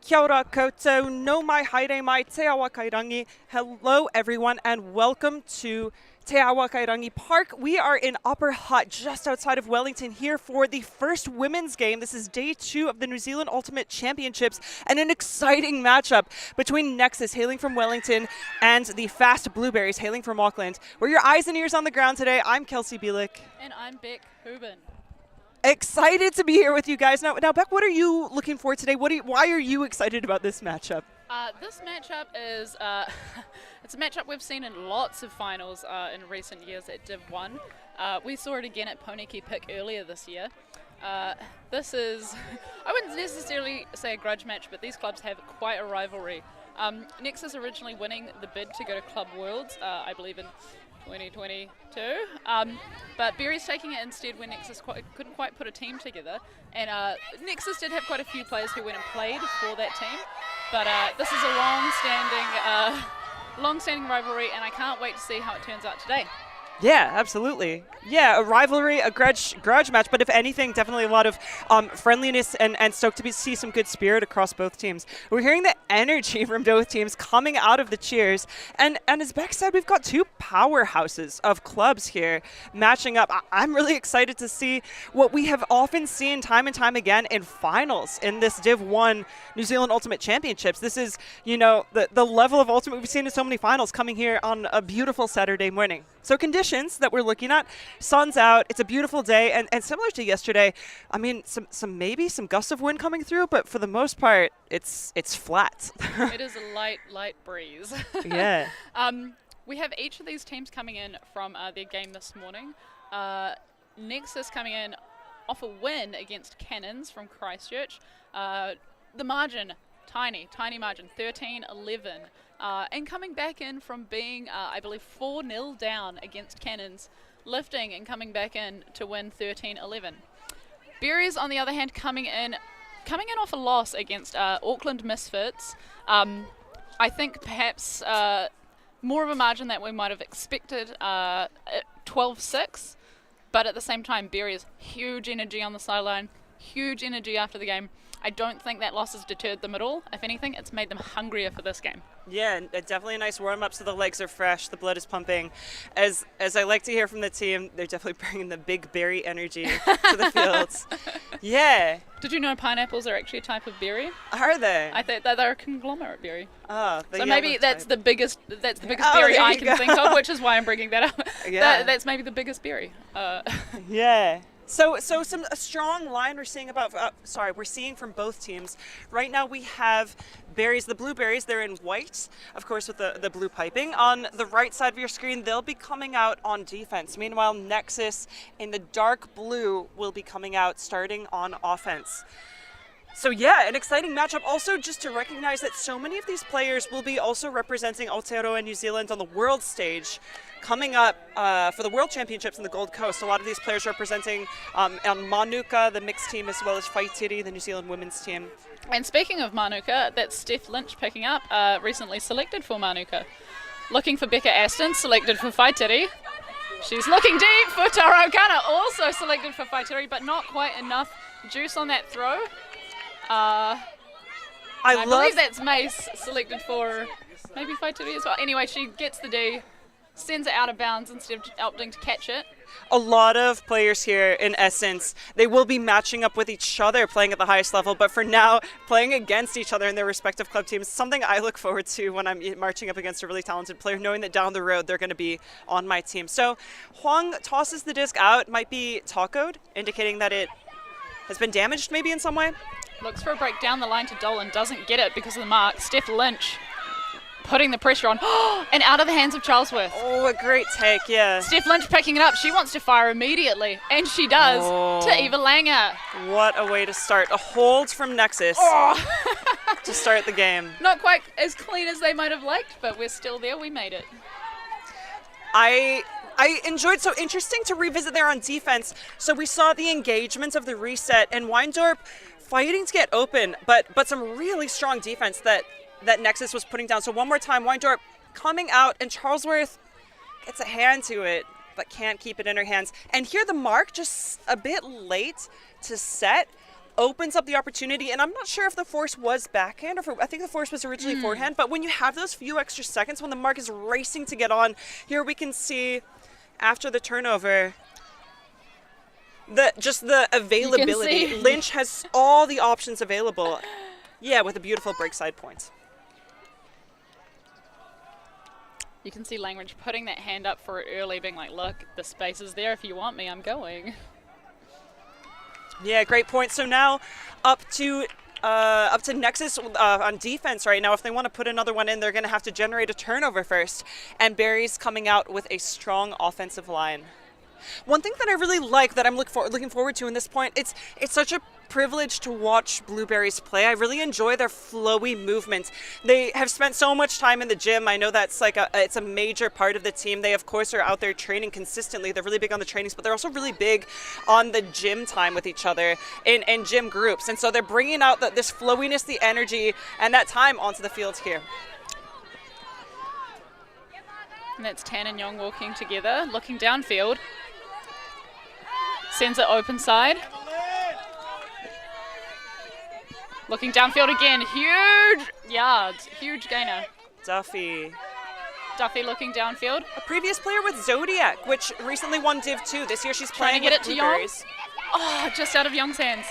Kia ora koutou, no mai haere mai, te awa kairangi. Hello everyone and welcome to Te Awa Kairangi Park. We are in Upper Hutt, just outside of Wellington, here for the first women's game. This is day 2 of the New Zealand Ultimate Championships, and an exciting matchup between Nexus, hailing from Wellington, and the fast Blueberries, hailing from Auckland. We're your eyes and ears on the ground today. I'm Kelsey Bielik. And I'm Beck Hubin. Excited to be here with you guys. Now Beck, what are you looking for today? Why are you excited about this matchup? This matchup is it's a matchup we've seen in lots of finals in recent years at Div 1. We saw it again at Poniki Pick earlier this year. This is, I wouldn't necessarily say a grudge match, but these clubs have quite a rivalry. Nexus originally winning the bid to go to Club Worlds, I believe in 2022, but Berry's taking it instead when Nexus couldn't quite put a team together, and Nexus did have quite a few players who went and played for that team, but this is a long-standing rivalry, and I can't wait to see how it turns out today. Yeah, absolutely. Yeah, a rivalry, a grudge match, but if anything, definitely a lot of friendliness and stoked to see some good spirit across both teams. We're hearing the energy from both teams coming out of the cheers, and as Beck said, we've got two powerhouses of clubs here matching up. I'm really excited to see what we have often seen time and time again in finals in this Div 1 New Zealand Ultimate Championships. This is, the level of Ultimate we've seen in so many finals coming here on a beautiful Saturday morning. So conditions that we're looking at, sun's out, it's a beautiful day, and similar to yesterday, I mean, maybe some gusts of wind coming through, but for the most part, it's flat. It is a light breeze. Yeah. We have each of these teams coming in from their game this morning. Nexus coming in off a win against Cannons from Christchurch. The margin, tiny margin, 13-11. And coming back in from being, I believe, 4-0 down against Cannons, lifting and coming back in to win 13-11. Berries, on the other hand, coming in off a loss against Auckland Misfits. I think perhaps more of a margin that we might have expected, 12-6. But at the same time, Berries, huge energy on the sideline, huge energy after the game. I don't think that loss has deterred them at all. If anything, it's made them hungrier for this game. Yeah, and definitely a nice warm-up, so the legs are fresh, the blood is pumping. As I like to hear from the team, they're definitely bringing the big berry energy to the fields. Yeah. Did you know pineapples are actually a type of berry? Are they? I think that they're a conglomerate berry. Oh, so maybe that's the biggest berry I can think of, which is why I'm bringing that up. Yeah. That's maybe the biggest berry. Yeah. So a strong line we're seeing we're seeing from both teams. Right now we have Berries, the Blueberries, they're in white, of course with the blue piping. On the right side of your screen, they'll be coming out on defense. Meanwhile, Nexus in the dark blue will be coming out starting on offense. So yeah, an exciting matchup. Also, just to recognize that so many of these players will be also representing Aotearoa New Zealand on the world stage coming up for the World Championships in the Gold Coast. A lot of these players representing on Manuka, the mixed team, as well as Whaitiri, the New Zealand women's team. And speaking of Manuka, that's Steph Lynch picking up, recently selected for Manuka. Looking for Becca Aston, selected for Whaitiri. She's looking deep for Taro Kana, also selected for Whaitiri, but not quite enough juice on that throw. I believe that's Mace selected for maybe Whaitiri as well. Anyway, she gets the D, sends it out of bounds instead of opting to catch it. A lot of players here, in essence, they will be matching up with each other playing at the highest level, but for now, playing against each other in their respective club teams, something I look forward to when I'm marching up against a really talented player, knowing that down the road they're going to be on my team. So Huang tosses the disc out, might be tacoed, indicating that it has been damaged maybe in some way. Looks for a break down the line to Dolan, doesn't get it because of the mark. Steph Lynch putting the pressure on, and out of the hands of Charlesworth. Oh, a great take, yeah. Steph Lynch picking it up. She wants to fire immediately, and she does to Eva Langer. What a way to start. A hold from Nexus to start the game. Not quite as clean as they might have liked, but we're still there. We made it. I enjoyed, so interesting to revisit there on defense. So we saw the engagements of the reset, and Weindorp fighting to get open, but some really strong defense that Nexus was putting down. So one more time, Weindorp coming out, and Charlesworth gets a hand to it, but can't keep it in her hands. And here the mark just a bit late to set. opens up the opportunity, and I'm not sure if the force was backhand, or I think the force was originally forehand, but when you have those few extra seconds, when the mark is racing to get on, here we can see after the turnover, just the availability. Lynch has all the options available. Yeah, with a beautiful break side point. You can see Langridge putting that hand up for it early, being like, look, the space is there. If you want me, I'm going. Yeah, great point. So now up to Nexus on defense right now. If they want to put another one in, they're going to have to generate a turnover first. And Barry's coming out with a strong offensive line. One thing that I really like that I'm looking forward to in this point, it's such a privilege to watch Blueberries play. I really enjoy their flowy movement. They have spent so much time in the gym. I know that's it's a major part of the team. They of course are out there training consistently. They're really big on the trainings, but they're also really big on the gym time with each other in gym groups. And so they're bringing out this flowiness, the energy, and that time onto the field here. And that's Tan and Young walking together, looking downfield. Sends it open side. Looking downfield again. Huge yards. Huge gainer. Duffy looking downfield. A previous player with Zodiac, which recently won Div 2. This year she's Trying playing to get with it to Young. Blueberries. Oh, just out of Young's hands.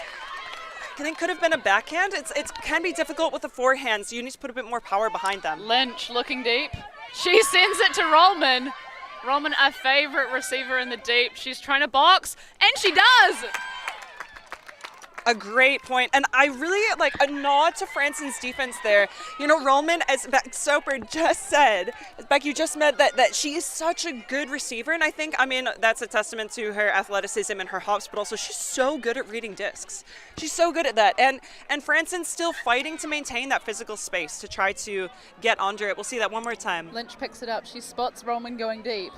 I think could have been a backhand. It can be difficult with the forehand, so you need to put a bit more power behind them. Lynch looking deep. She sends it to Rollman. Rollman, a favorite receiver in the deep. She's trying to box, and she does! A great point. And I really like a nod to Franson's defense there. You know, Rollman, as Beck Soper just said, Beck, you just meant that she is such a good receiver. And I mean, that's a testament to her athleticism and her hops, but also she's so good at reading discs. She's so good at that. And Franson's still fighting to maintain that physical space to try to get under it. We'll see that one more time. Lynch picks it up. She spots Rollman going deep.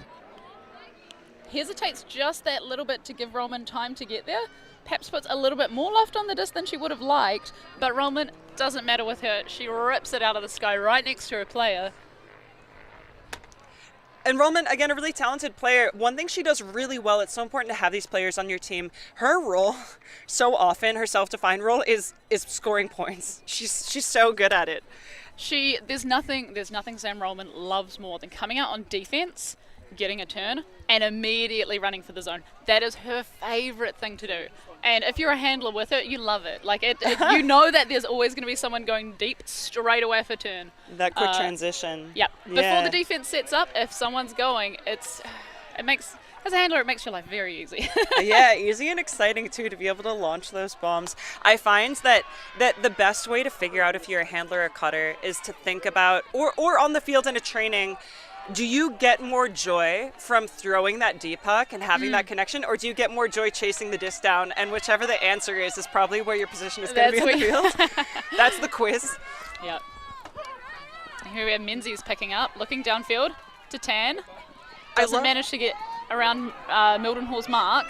Hesitates just that little bit to give Rollman time to get there. Perhaps puts a little bit more loft on the disc than she would have liked, but Rollman, doesn't matter with her. She rips it out of the sky right next to her player. And Rollman, again, a really talented player. One thing she does really well, it's so important to have these players on your team. Her role, so often, her self-defined role is scoring points. She's so good at it. There's nothing Sam Rollman loves more than coming out on defense, getting a turn, and immediately running for the zone. That is her favorite thing to do. And if you're a handler with it, you love it. Like you know that there's always going to be someone going deep straight away for turn. That quick transition. Yep. Yeah. Before the defense sets up, if someone's going, as a handler, it makes your life very easy. Yeah, easy and exciting too to be able to launch those bombs. I find that the best way to figure out if you're a handler or cutter is to think about, or on the field in a training, do you get more joy from throwing that deep puck and having that connection, or do you get more joy chasing the disc down? And whichever the answer is probably where your position is going to be on the field. That's the quiz. Yep. Here we have Menzies picking up, looking downfield to Tan. Doesn't manage to get around Mildenhall's mark.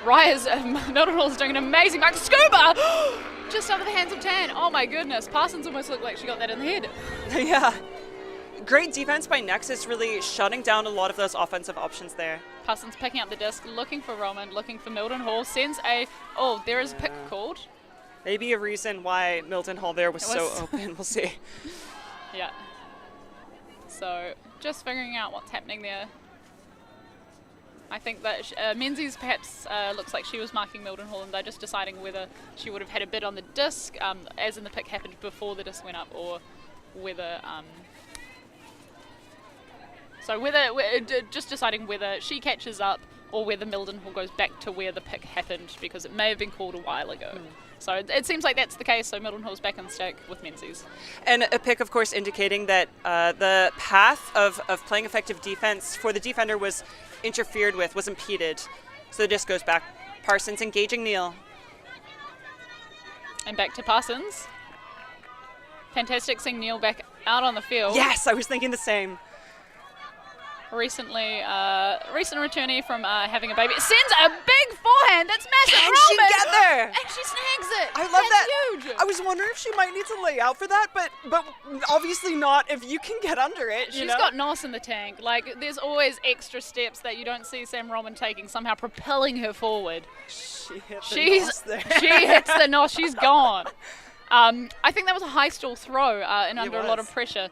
Mildenhall's doing an amazing mark. Scuba! Just out of the hands of Tan. Oh my goodness. Parsons almost looked like she got that in the head. Yeah. Great defense by Nexus, really shutting down a lot of those offensive options there. Parsons picking up the disc, looking for Roman, looking for Mildenhall, sends there is a pick called. Maybe a reason why Mildenhall there was so open, we'll see. Yeah. So, just figuring out what's happening there. I think that Menzies perhaps looks like she was marking Mildenhall, and they're just deciding whether she would have had a bid on the disc, as in the pick happened before the disc went up, or whether... So just deciding whether she catches up or whether Mildenhall goes back to where the pick happened, because it may have been called a while ago. So it seems like that's the case, so Mildenhall's back on stake with Menzies. And a pick, of course, indicating that the path of playing effective defense for the defender was interfered with, was impeded. So the disc goes back. Parsons engaging Neal. And back to Parsons. Fantastic seeing Neal back out on the field. Yes, I was thinking the same. recent returnee from having a baby. Sends a big forehand. That's massive. Can she Roman. get there? And she snags it. I love That's that. Huge. I was wondering if she might need to lay out for that, but obviously not if you can get under it. She's got nos in the tank. Like, there's always extra steps that you don't see Sam Roman taking, somehow propelling her forward. She hit the nos there. She hits the nos. She's gone. I think that was a high stall throw and under a lot of pressure.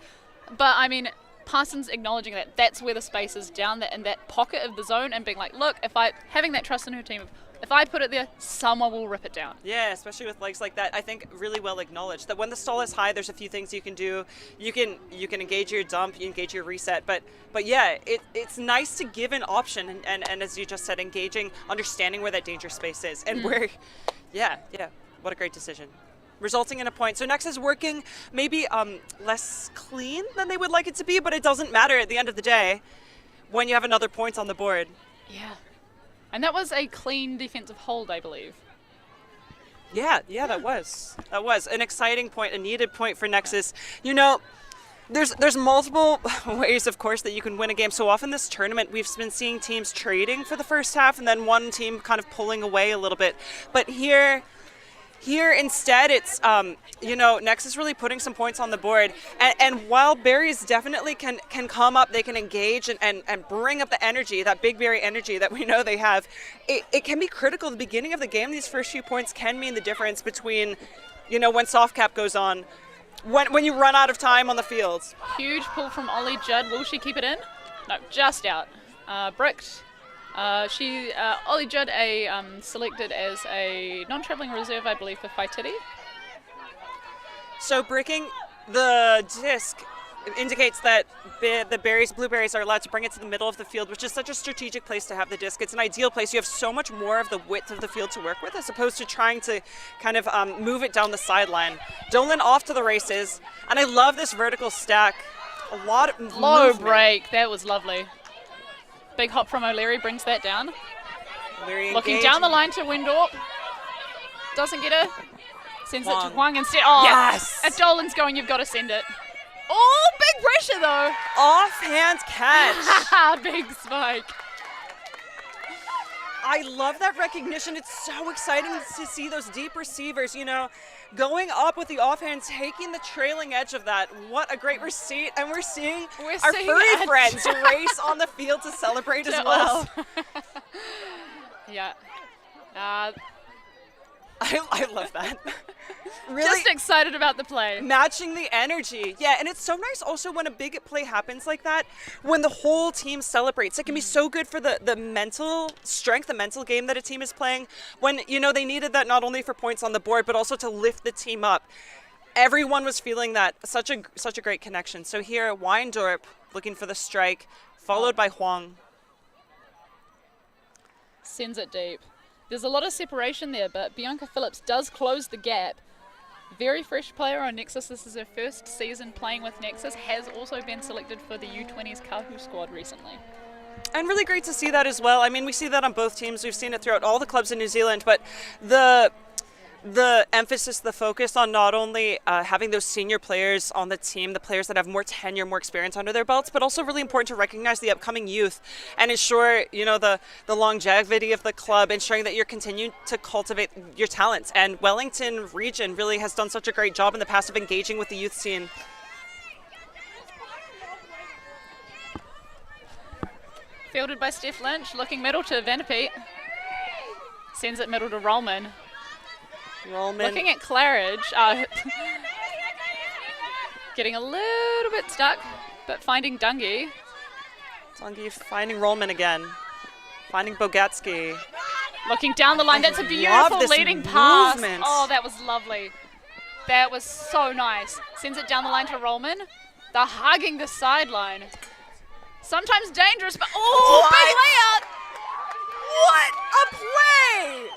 But, I mean, Parsons acknowledging that that's where the space is, down there in that pocket of the zone, and being like, look, having that trust in her team, if I put it there, someone will rip it down. Yeah, especially with legs like that. I think really well acknowledged that when the stall is high, there's a few things you can do. You can engage your dump, you engage your reset, but yeah, it's nice to give an option, and as you just said, engaging, understanding where that danger space is, and where, yeah, what a great decision. Resulting in a point. So Nexus is working maybe less clean than they would like it to be, but it doesn't matter at the end of the day when you have another point on the board. Yeah. And that was a clean defensive hold, I believe. Yeah, that was an exciting point, a needed point for Nexus. You know, there's multiple ways, of course, that you can win a game. So often this tournament, we've been seeing teams trading for the first half and then one team kind of pulling away a little bit. But here instead, it's, Nexus really putting some points on the board. And while berries definitely can come up, they can engage and bring up the energy, that big berry energy that we know they have, it can be critical. The beginning of the game, these first few points can mean the difference between, when soft cap goes on, when you run out of time on the field. Huge pull from Ollie Judd. Will she keep it in? No, just out. Bricked. Ollie Judd selected as a non-traveling reserve, I believe, for Waititi. So bricking the disc indicates that the blueberries are allowed to bring it to the middle of the field, which is such a strategic place to have the disc. It's an ideal place. You have so much more of the width of the field to work with as opposed to trying to kind of move it down the sideline. Dolan off to the races, and I love this vertical stack. A lot of low movement. break. That was lovely. Big hop from O'Leary brings that down. O'Leary looking down the line to Windorp. Doesn't get her. Sends Huang. it to Huang instead. Oh, yes! If Dolan's going, you've got to send it. Oh, big pressure though. Offhand catch. Big spike. I love that recognition. It's so exciting to see those deep receivers, going up with the offhand, taking the trailing edge of that. What a great receipt. And we're seeing our furry friends race on the field to celebrate as well. Yeah. I love that. Really just excited about the play. Matching the energy. Yeah, and it's so nice also when a big play happens like that, when the whole team celebrates. It can be so good for the mental strength, the mental game that a team is playing, when, they needed that not only for points on the board, but also to lift the team up. Everyone was feeling that. Such a great connection. So here, Weindorp looking for the strike, followed by Huang. Sends it deep. There's a lot of separation there, but Bianca Phillips does close the gap. Very fresh player on Nexus. This is her first season playing with Nexus. Has also been selected for the U20's Kahu squad recently. And really great to see that as well. I mean, we see that on both teams. We've seen it throughout all the clubs in New Zealand, but the emphasis, the focus on not only having those senior players on the team, the players that have more tenure, more experience under their belts, but also really important to recognize the upcoming youth and ensure, the longevity of the club, ensuring that you're continuing to cultivate your talents. And Wellington region really has done such a great job in the past of engaging with the youth scene. Fielded by Steph Lynch, looking middle to Vanderpeet. Sends it middle to Rollman. Looking at Claridge, getting a little bit stuck, but finding Dungy. Dungy finding Rollman again, finding Bogatsky. Looking down the line, that's a beautiful leading pass. Movement. Oh, that was lovely. That was so nice. Sends it down the line to Rollman. They're hugging the sideline. Sometimes dangerous, but big layout. What a play!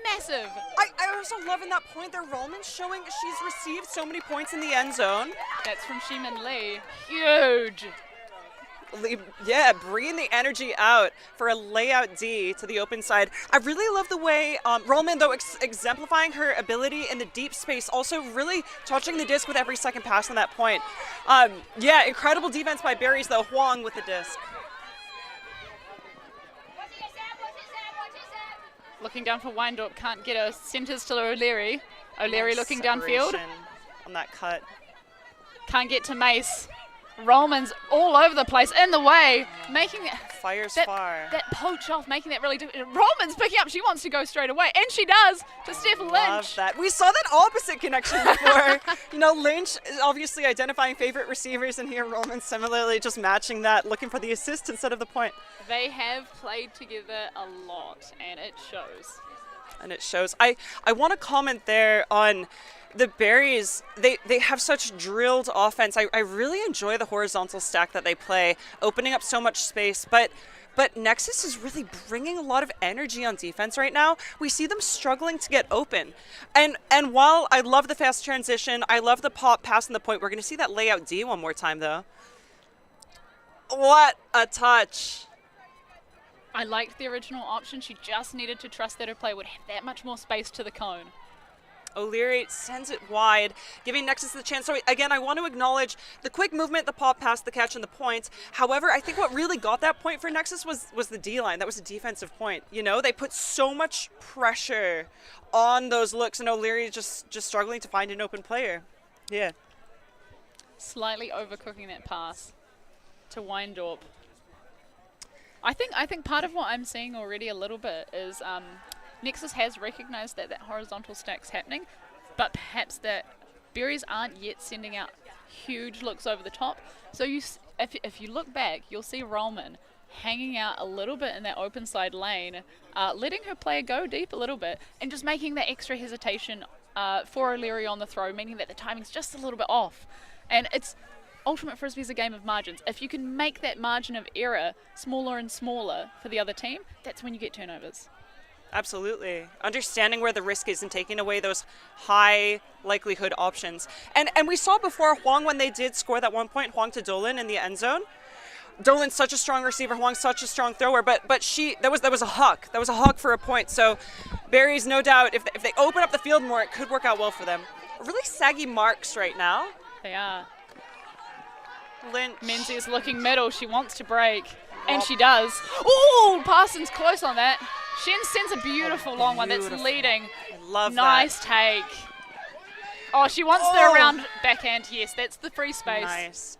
Massive. I also love in that point there, Rollman showing she's received so many points in the end zone. That's from Shimin Lee. Huge. bringing the energy out for a layout D to the open side. I really love the way Rollman, though, exemplifying her ability in the deep space, also really touching the disc with every second pass on that point. Incredible defense by Berries, though. Huang with the disc. Looking down for Windorp, can't get a centers to O'Leary. O'Leary looking downfield. On that cut. Can't get to Mace. Rollman's all over the place, in the way, making it. Fires far. That poach off, making that really difficult. Rollman's picking up, she wants to go straight away, and she does, to Steph Lynch. Love that. We saw that opposite connection before. Lynch is obviously identifying favorite receivers, and here Rollman similarly just matching that, looking for the assist instead of the point. They have played together a lot, and it shows. I want to comment there on the Berries. They have such drilled offense. I really enjoy the horizontal stack that they play, opening up so much space. But Nexus is really bringing a lot of energy on defense right now. We see them struggling to get open. And while I love the fast transition, I love the pop pass and the point, we're going to see that layout D one more time, though. What a touch. I liked the original option. She just needed to trust that her play would have that much more space to the cone. O'Leary sends it wide, giving Nexus the chance. So again, I want to acknowledge the quick movement, the pop pass, the catch, and the points. However, I think what really got that point for Nexus was the D-line. That was a defensive point. They put so much pressure on those looks, and O'Leary just struggling to find an open player. Yeah. Slightly overcooking that pass to Windorp. I think part of what I'm seeing already a little bit is Nexus has recognized that horizontal stack's happening, but perhaps that Berries aren't yet sending out huge looks over the top. So if you look back, you'll see Rollman hanging out a little bit in that open side lane, letting her player go deep a little bit, and just making that extra hesitation for O'Leary on the throw, meaning that the timing's just a little bit off. And it's Ultimate Frisbee is a game of margins. If you can make that margin of error smaller and smaller for the other team, that's when you get turnovers. Absolutely. Understanding where the risk is and taking away those high likelihood options. And we saw before Huang, when they did score that 1 point, Huang to Dolan in the end zone. Dolan's such a strong receiver, Huang's such a strong thrower, but that was a huck. That was a huck for a point. So Berries, no doubt, if they open up the field more, it could work out well for them. Really saggy marks right now. They are. Lynch. Menzies is looking middle. She wants to break, and she does. Oh, Parsons close on that. Shen sends a beautiful long one that's leading. I love nice that. Take. Oh, she wants the around backhand. Yes, that's the free space. Nice.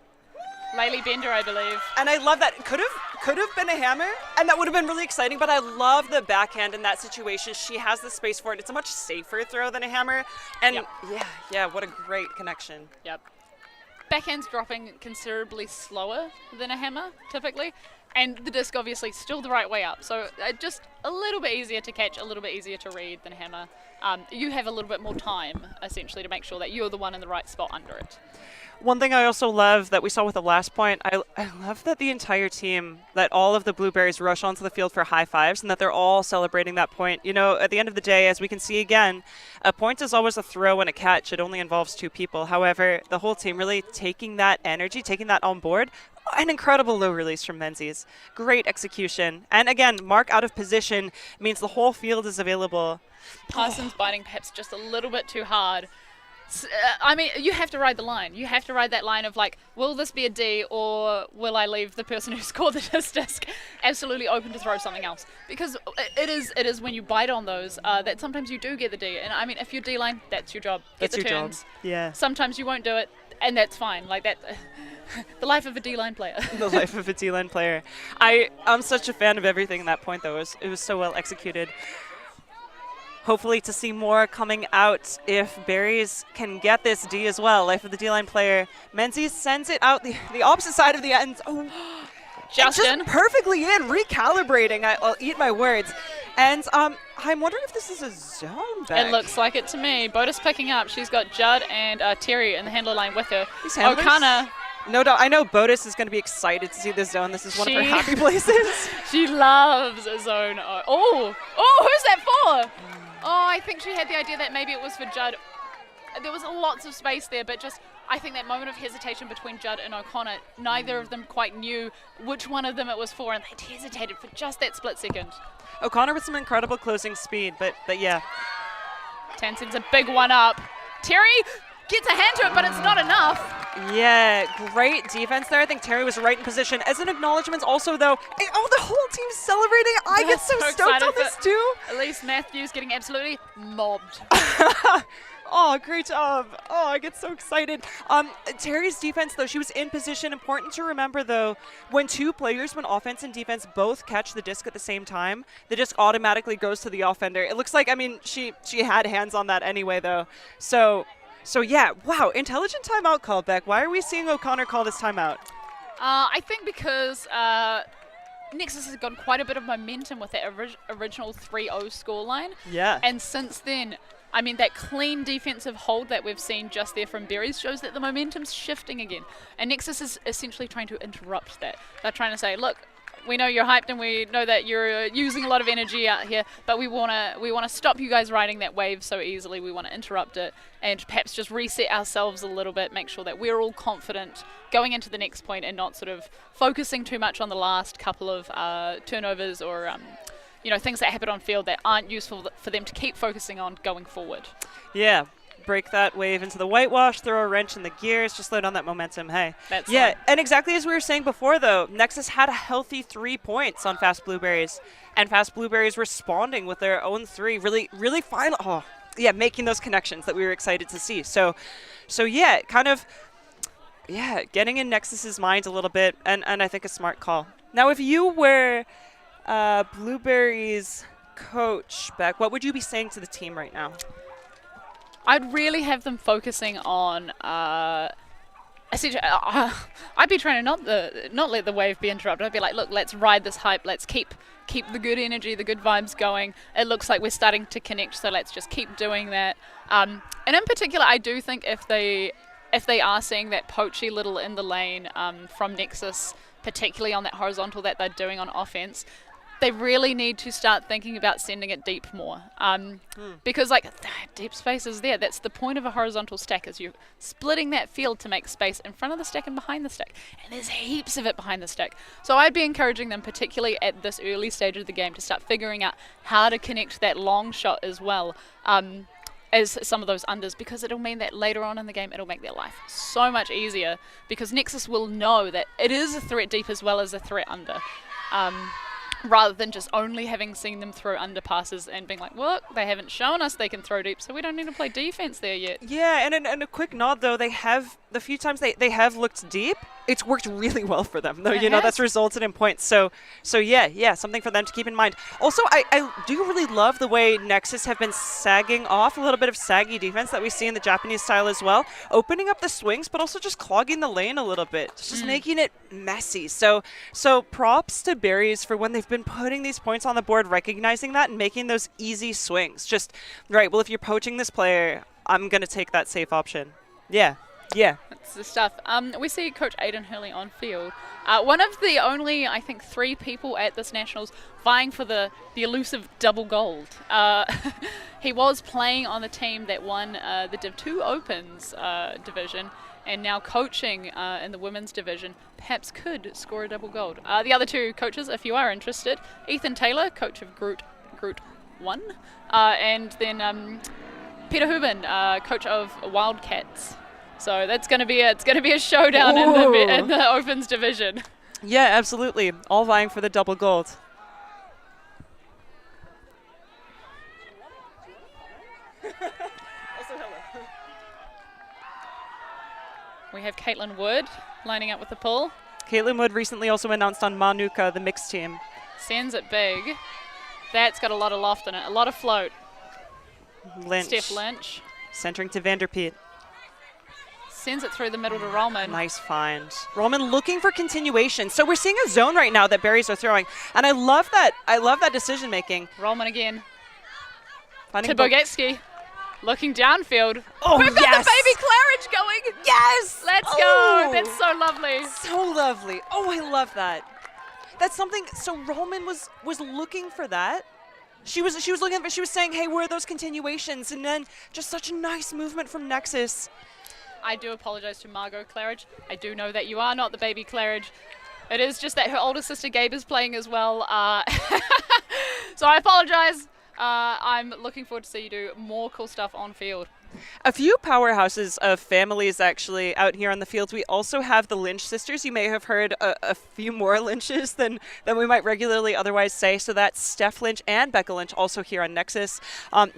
Laylee Bender, I believe. And I love that. Could have been a hammer, and that would have been really exciting, but I love the backhand in that situation. She has the space for it. It's a much safer throw than a hammer. And yeah, what a great connection. Yep. Backhand's dropping considerably slower than a hammer, typically. And the disc obviously still the right way up. So just a little bit easier to catch, a little bit easier to read than a hammer. You have a little bit more time, essentially, to make sure that you're the one in the right spot under it. One thing I also love that we saw with the last point, I love that the entire team, that all of the Blueberries rush onto the field for high fives and that they're all celebrating that point. At the end of the day, as we can see again, a point is always a throw and a catch. It only involves two people. However, the whole team really taking that energy, taking that on board. An incredible low release from Menzies. Great execution. And again, mark out of position means the whole field is available. Parsons biting perhaps just a little bit too hard. I mean, you have to ride the line. You have to ride that line of like, will this be a D or will I leave the person who scored the disc absolutely open to throw something else? Because it is when you bite on those that sometimes you do get the D. And I mean, if you're D-line, that's your job. Get that's the your turns. job. Yeah. Sometimes you won't do it, and that's fine. Like that. The life of a D-line player. The life of a D-line player. I'm such a fan of everything in that point, though. It was so well executed. Hopefully to see more coming out if Berries can get this D as well. Life of the D-line player. Menzies sends it out the opposite side of the end. Oh, Justin. Just perfectly in, recalibrating. I'll eat my words. And I'm wondering if this is a zone back. It looks like it to me. Boda's picking up. She's got Judd and Terry in the handler line with her. O'Connor. No doubt. I know Bodis is going to be excited to see this zone. This is one of her happy places. She loves a zone. Oh, who's that for? Oh, I think she had the idea that maybe it was for Judd. There was lots of space there, but just I think that moment of hesitation between Judd and O'Connor, neither of them quite knew which one of them it was for, and they hesitated for just that split second. O'Connor with some incredible closing speed, but yeah. Tan sends a big one up. Terry gets a hand to it, but it's not enough. Yeah, great defense there. I think Terry was right in position. As an acknowledgement also, though, the whole team's celebrating. I get so stoked on this, too. Elise Matthews getting absolutely mobbed. Oh, great job. Oh, I get so excited. Terry's defense, though, she was in position. Important to remember, though, when two players, when offense and defense both catch the disc at the same time, the disc automatically goes to the offender. It looks like, I mean, she had hands on that anyway, though. So yeah, wow, intelligent timeout call, Beck. Why are we seeing O'Connor call this timeout? I think because Nexus has got quite a bit of momentum with that original 3-0 scoreline. Yeah. And since then, I mean, that clean defensive hold that we've seen just there from Berries shows that the momentum's shifting again. And Nexus is essentially trying to interrupt that. They're trying to say, look, we know you're hyped and we know that you're using a lot of energy out here, but we want to stop you guys riding that wave so easily. We want to interrupt it and perhaps just reset ourselves a little bit, make sure that we're all confident going into the next point and not sort of focusing too much on the last couple of turnovers or things that happen on field that aren't useful for them to keep focusing on going forward. Yeah. Break that wave into the whitewash, throw a wrench in the gears, just slow down that momentum. Hey. That's yeah, fun. And exactly as we were saying before, though, Nexus had a healthy 3 points on Fast Blueberries, and Fast Blueberries responding with their own 3, really fine. Oh, yeah, making those connections that we were excited to see. So yeah, kind of, yeah, getting in Nexus's mind a little bit, and I think a smart call. Now, if you were Blueberries coach, Beck, what would you be saying to the team right now? I'd really have them focusing on essentially. I'd be trying to not let the wave be interrupted. I'd be like, look, let's ride this hype. Let's keep the good energy, the good vibes going. It looks like we're starting to connect, so let's just keep doing that. And in particular, I do think if they are seeing that poachy little in the lane from Nexus, particularly on that horizontal that they're doing on offense, they really need to start thinking about sending it deep more. Because deep space is there. That's the point of a horizontal stack, is you're splitting that field to make space in front of the stack and behind the stack. And there's heaps of it behind the stack. So I'd be encouraging them, particularly at this early stage of the game, to start figuring out how to connect that long shot as well as some of those unders, because it'll mean that later on in the game it'll make their life so much easier, because Nexus will know that it is a threat deep as well as a threat under. Rather than just only having seen them throw underpasses and being like, look, they haven't shown us they can throw deep, so we don't need to play defense there yet. Yeah, and a quick nod, though, they have, the few times they have looked deep, it's worked really well for them, though. That's resulted in points. So yeah, something for them to keep in mind. Also, I do really love the way Nexus have been sagging off, a little bit of saggy defense that we see in the Japanese style as well, opening up the swings, but also just clogging the lane a little bit, just making it messy. So props to Berries for when they've been putting these points on the board, recognizing that and making those easy swings. Just, right, well, if you're poaching this player, I'm going to take that safe option. Yeah. That's the stuff. We see Coach Aidan Hurley on field. One of the only, I think, 3 people at this Nationals vying for the elusive double gold. He was playing on the team that won the Div 2 Opens division, and now coaching in the women's division, perhaps could score a double gold. The other 2 coaches, if you are interested, Ethan Taylor, coach of Group 1, and then Peter Hubin, coach of Wildcats. So that's going to be a showdown in the Opens division. Yeah, absolutely. All vying for the double gold. We have Caitlin Wood lining up with the pull. Caitlin Wood recently also announced on Manuka, the mixed team. Sends it big. That's got a lot of loft in it, a lot of float. Lynch. Steph Lynch. Centering to Vanderpeet. Sends it through the middle to Rollman. Nice find. Rollman looking for continuation. So we're seeing a zone right now that Berries are throwing. And I love that decision making. Rollman again. Finding to Bogetski. Looking downfield. Oh, We've got yes. the baby Claridge going. Yes. Let's go. That's so lovely. So lovely. Oh, I love that. That's something. So Rollman was looking for that. She was looking for. She was saying, "Hey, where are those continuations?" And then just such a nice movement from Nexus. I do apologize to Margot Claridge. I do know that you are not the baby Claridge. It is just that her older sister Gabe is playing as well. So I apologize. I'm looking forward to see you do more cool stuff on field. A few powerhouses of families actually out here on the field. We also have the Lynch sisters. You may have heard a few more Lynches than we might regularly otherwise say. So that's Steph Lynch and Becca Lynch also here on Nexus.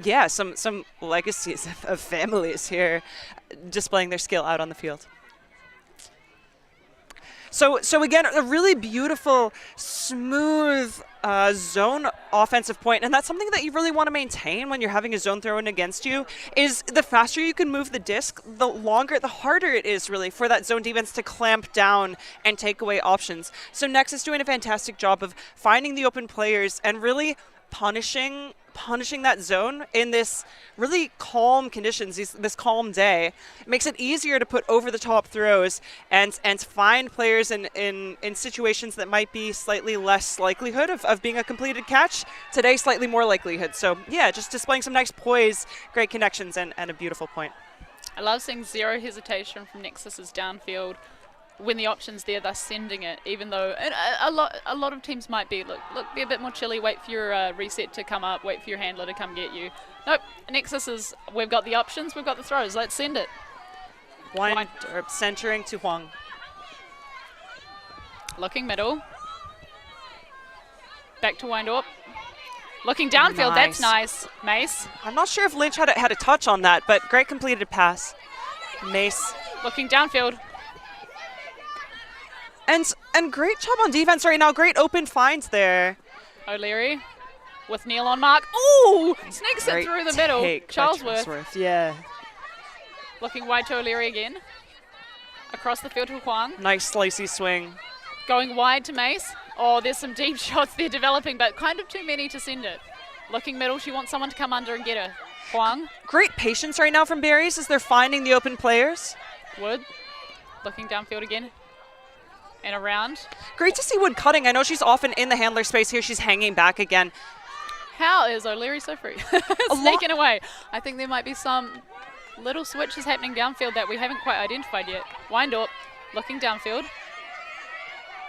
Yeah, some legacies of families here displaying their skill out on the field. So again, a really beautiful, smooth zone offensive point, and that's something that you really want to maintain when you're having a zone thrown against you, is the faster you can move the disc, the harder it is really for that zone defense to clamp down and take away options. So Nexus doing a fantastic job of finding the open players and really punishing that zone in this really calm conditions, this calm day. It makes it easier to put over the top throws and find players in situations that might be slightly less likelihood of being a completed catch. Today, slightly more likelihood. So yeah, just displaying some nice poise, great connections, and a beautiful point. I love seeing zero hesitation from Nexus's downfield. When the option's there, they're sending it, even though a lot of teams might be, look, be a bit more chilly, wait for your reset to come up, wait for your handler to come get you. Nope, Nexus is, we've got the options, we've got the throws, let's send it. Centering to Huang. Looking middle. Back to Windorp. Looking downfield, that's nice. Mace. I'm not sure if Lynch had a touch on that, but great completed pass. Mace. Looking downfield. And great job on defense right now. Great open finds there. O'Leary with Neil on mark. Ooh! Sneaks it through the middle. Charlesworth. Yeah. Looking wide to O'Leary again. Across the field to Huang. Nice slicey swing. Going wide to Mace. Oh, there's some deep shots there developing, but kind of too many to send it. Looking middle, she wants someone to come under and get her. Huang. Great patience right now from Berries as they're finding the open players. Wood. Looking downfield again. And around. Great to see Wood cutting. I know she's often in the handler space here. She's hanging back again. How is O'Leary so free? Sneaking away. I think there might be some little switches happening downfield that we haven't quite identified yet. Windorp looking downfield.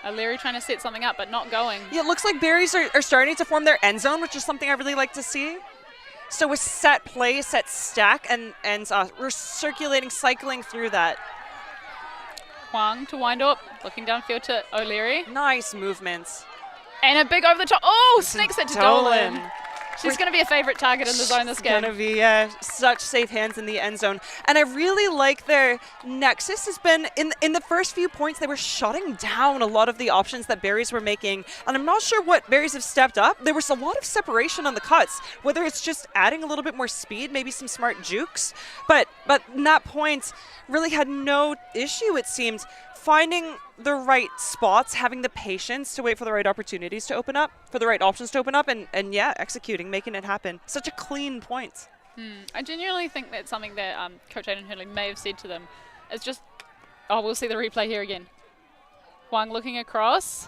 O'Leary trying to set something up, but not going. Yeah, it looks like Berries are starting to form their end zone, which is something I really like to see. So with set play, set stack, and we're circulating, cycling through that. Huang to Windorp, looking downfield to O'Leary. Nice movements. And a big over the top. Oh, sneaks it to Dolan. Dolan. She's going to be a favorite target in the zone this game. Going to be such safe hands in the end zone. And I really like their Nexus has been, in the first few points, they were shutting down a lot of the options that Berries were making. And I'm not sure what Berries have stepped up. There was a lot of separation on the cuts, whether it's just adding a little bit more speed, maybe some smart jukes. But in that point, really had no issue, it seemed, finding the right spots, having the patience to wait for the right opportunities to open up, for the right options to open up, and yeah, executing, making it happen. Such a clean point. I genuinely think that's something that Coach Aiden Hurley may have said to them. It's just, we'll see the replay here again. Huang looking across.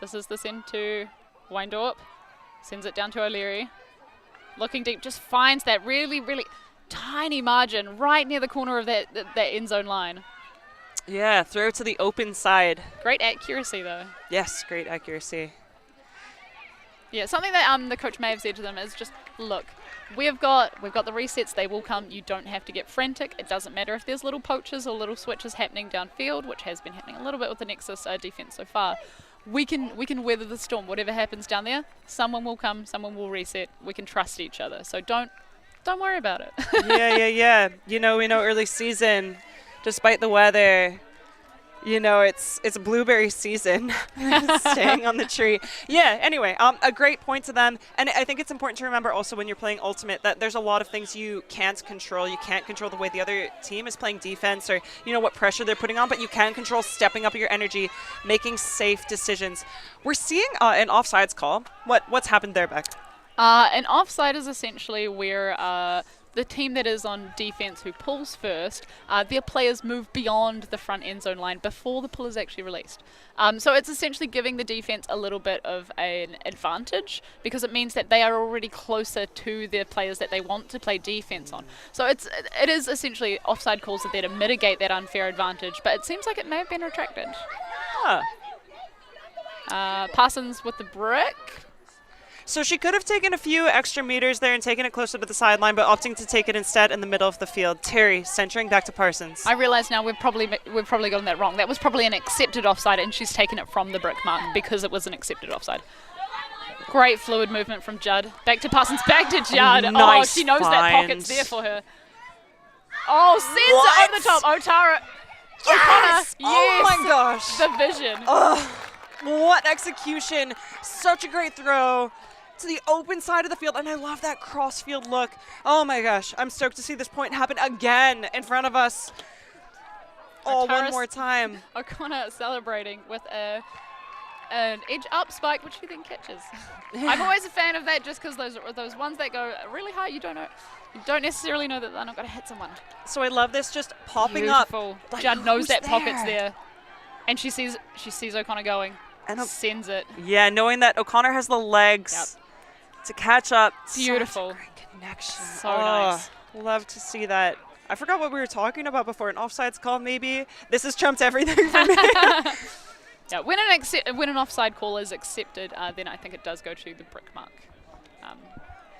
This is the send to Windorp. Sends it down to O'Leary. Looking deep, just finds that really, really tiny margin right near the corner of that end zone line. Yeah, throw to the open side. Great accuracy, though. Yes, great accuracy. Yeah, something that the coach may have said to them is just, look, we've got the resets. They will come. You don't have to get frantic. It doesn't matter if there's little poaches or little switches happening downfield, which has been happening a little bit with the Nexus defense so far. We can weather the storm. Whatever happens down there, someone will come. Someone will reset. We can trust each other. So don't worry about it. Yeah. We know early season. Despite the weather, it's a blueberry season, staying on the tree. Yeah, anyway, a great point to them. And I think it's important to remember also when you're playing Ultimate that there's a lot of things you can't control. You can't control the way the other team is playing defense or, what pressure they're putting on, but you can control stepping up your energy, making safe decisions. We're seeing an offsides call. What's happened there, Beck? An offside is essentially where the team that is on defense who pulls first, their players move beyond the front end zone line before the pull is actually released. So it's essentially giving the defense a little bit of an advantage because it means that they are already closer to the players that they want to play defense on. So it is essentially offside calls are there to mitigate that unfair advantage, but it seems like it may have been retracted. Huh. Parsons with the brick. So she could have taken a few extra meters there and taken it closer to the sideline, but opting to take it instead in the middle of the field. Terry centering back to Parsons. I realise now we've probably gotten that wrong. That was probably an accepted offside, and she's taken it from the brick mark because it was an accepted offside. Great fluid movement from Judd. Back to Parsons, back to Judd. Nice she knows find. that pocket's there for her. Oh, sends it over the top. Otara. Yes! O'Connor. Oh Yes. my gosh. The vision. What execution. Such a great throw to the open side of the field, and I love that cross-field look. Oh my gosh, I'm stoked to see this point happen again in front of us. Oh, one more time. O'Connor celebrating with an edge up spike, which she then catches. I'm always a fan of that just because those ones that go really high, you don't necessarily know that they're not going to hit someone. So I love this just popping Beautiful. up. Like, Judd knows who's that there? pocket's there. And she sees O'Connor going. And sends it. Yeah, knowing that O'Connor has the legs to catch up. Beautiful. Such a great connection. So nice. Love to see that. I forgot what we were talking about before. An offsides call, maybe. This has trumped everything for me. Yeah, when an offside call is accepted, then I think it does go to the brick mark.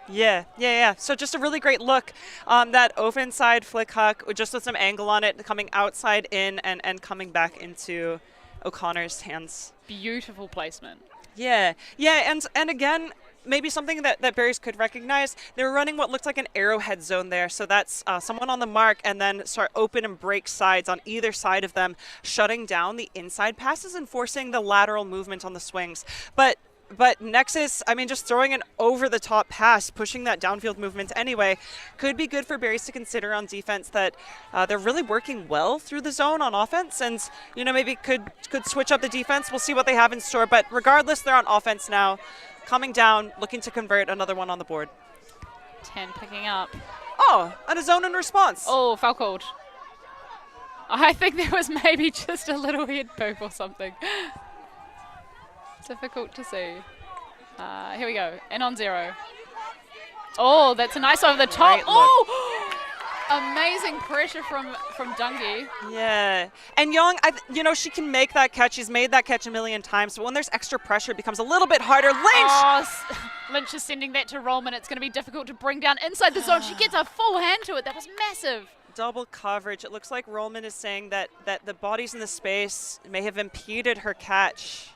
Yeah. So just a really great look. That open side flick huck, just with some angle on it, coming outside in and coming back into O'Connor's hands. Beautiful placement. Yeah, and again, maybe something that Berries could recognize. They were running what looked like an arrowhead zone there, so that's someone on the mark and then start open and break sides on either side of them, shutting down the inside passes and forcing the lateral movement on the swings. But Nexus, I mean, just throwing an over-the-top pass, pushing that downfield movement anyway, could be good for Berries to consider on defense that they're really working well through the zone on offense and, maybe could switch up the defense. We'll see what they have in store. But regardless, they're on offense now, coming down, looking to convert another one on the board. 10 picking up. Oh, and a zone in response. Oh, foul called. I think there was maybe just a little head poop or something. Difficult to see. Here we go. In on 0. Oh, that's a nice over the top. Oh, amazing pressure from Dungy. Yeah, and Young, she can make that catch. She's made that catch a million times. But when there's extra pressure, it becomes a little bit harder. Lynch. Oh, Lynch is sending that to Rollman. It's going to be difficult to bring down inside the zone. She gets a full hand to it. That was massive. Double coverage. It looks like Rollman is saying that the bodies in the space may have impeded her catch.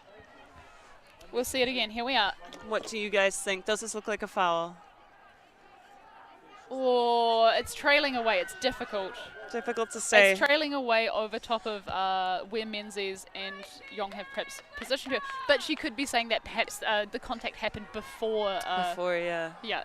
We'll see it again. Here we are. What do you guys think? Does this look like a foul? Oh, it's trailing away. It's difficult. Difficult to say. It's trailing away over top of where Menzies and Young have perhaps positioned her. But she could be saying that perhaps the contact happened before. Yeah. Yeah.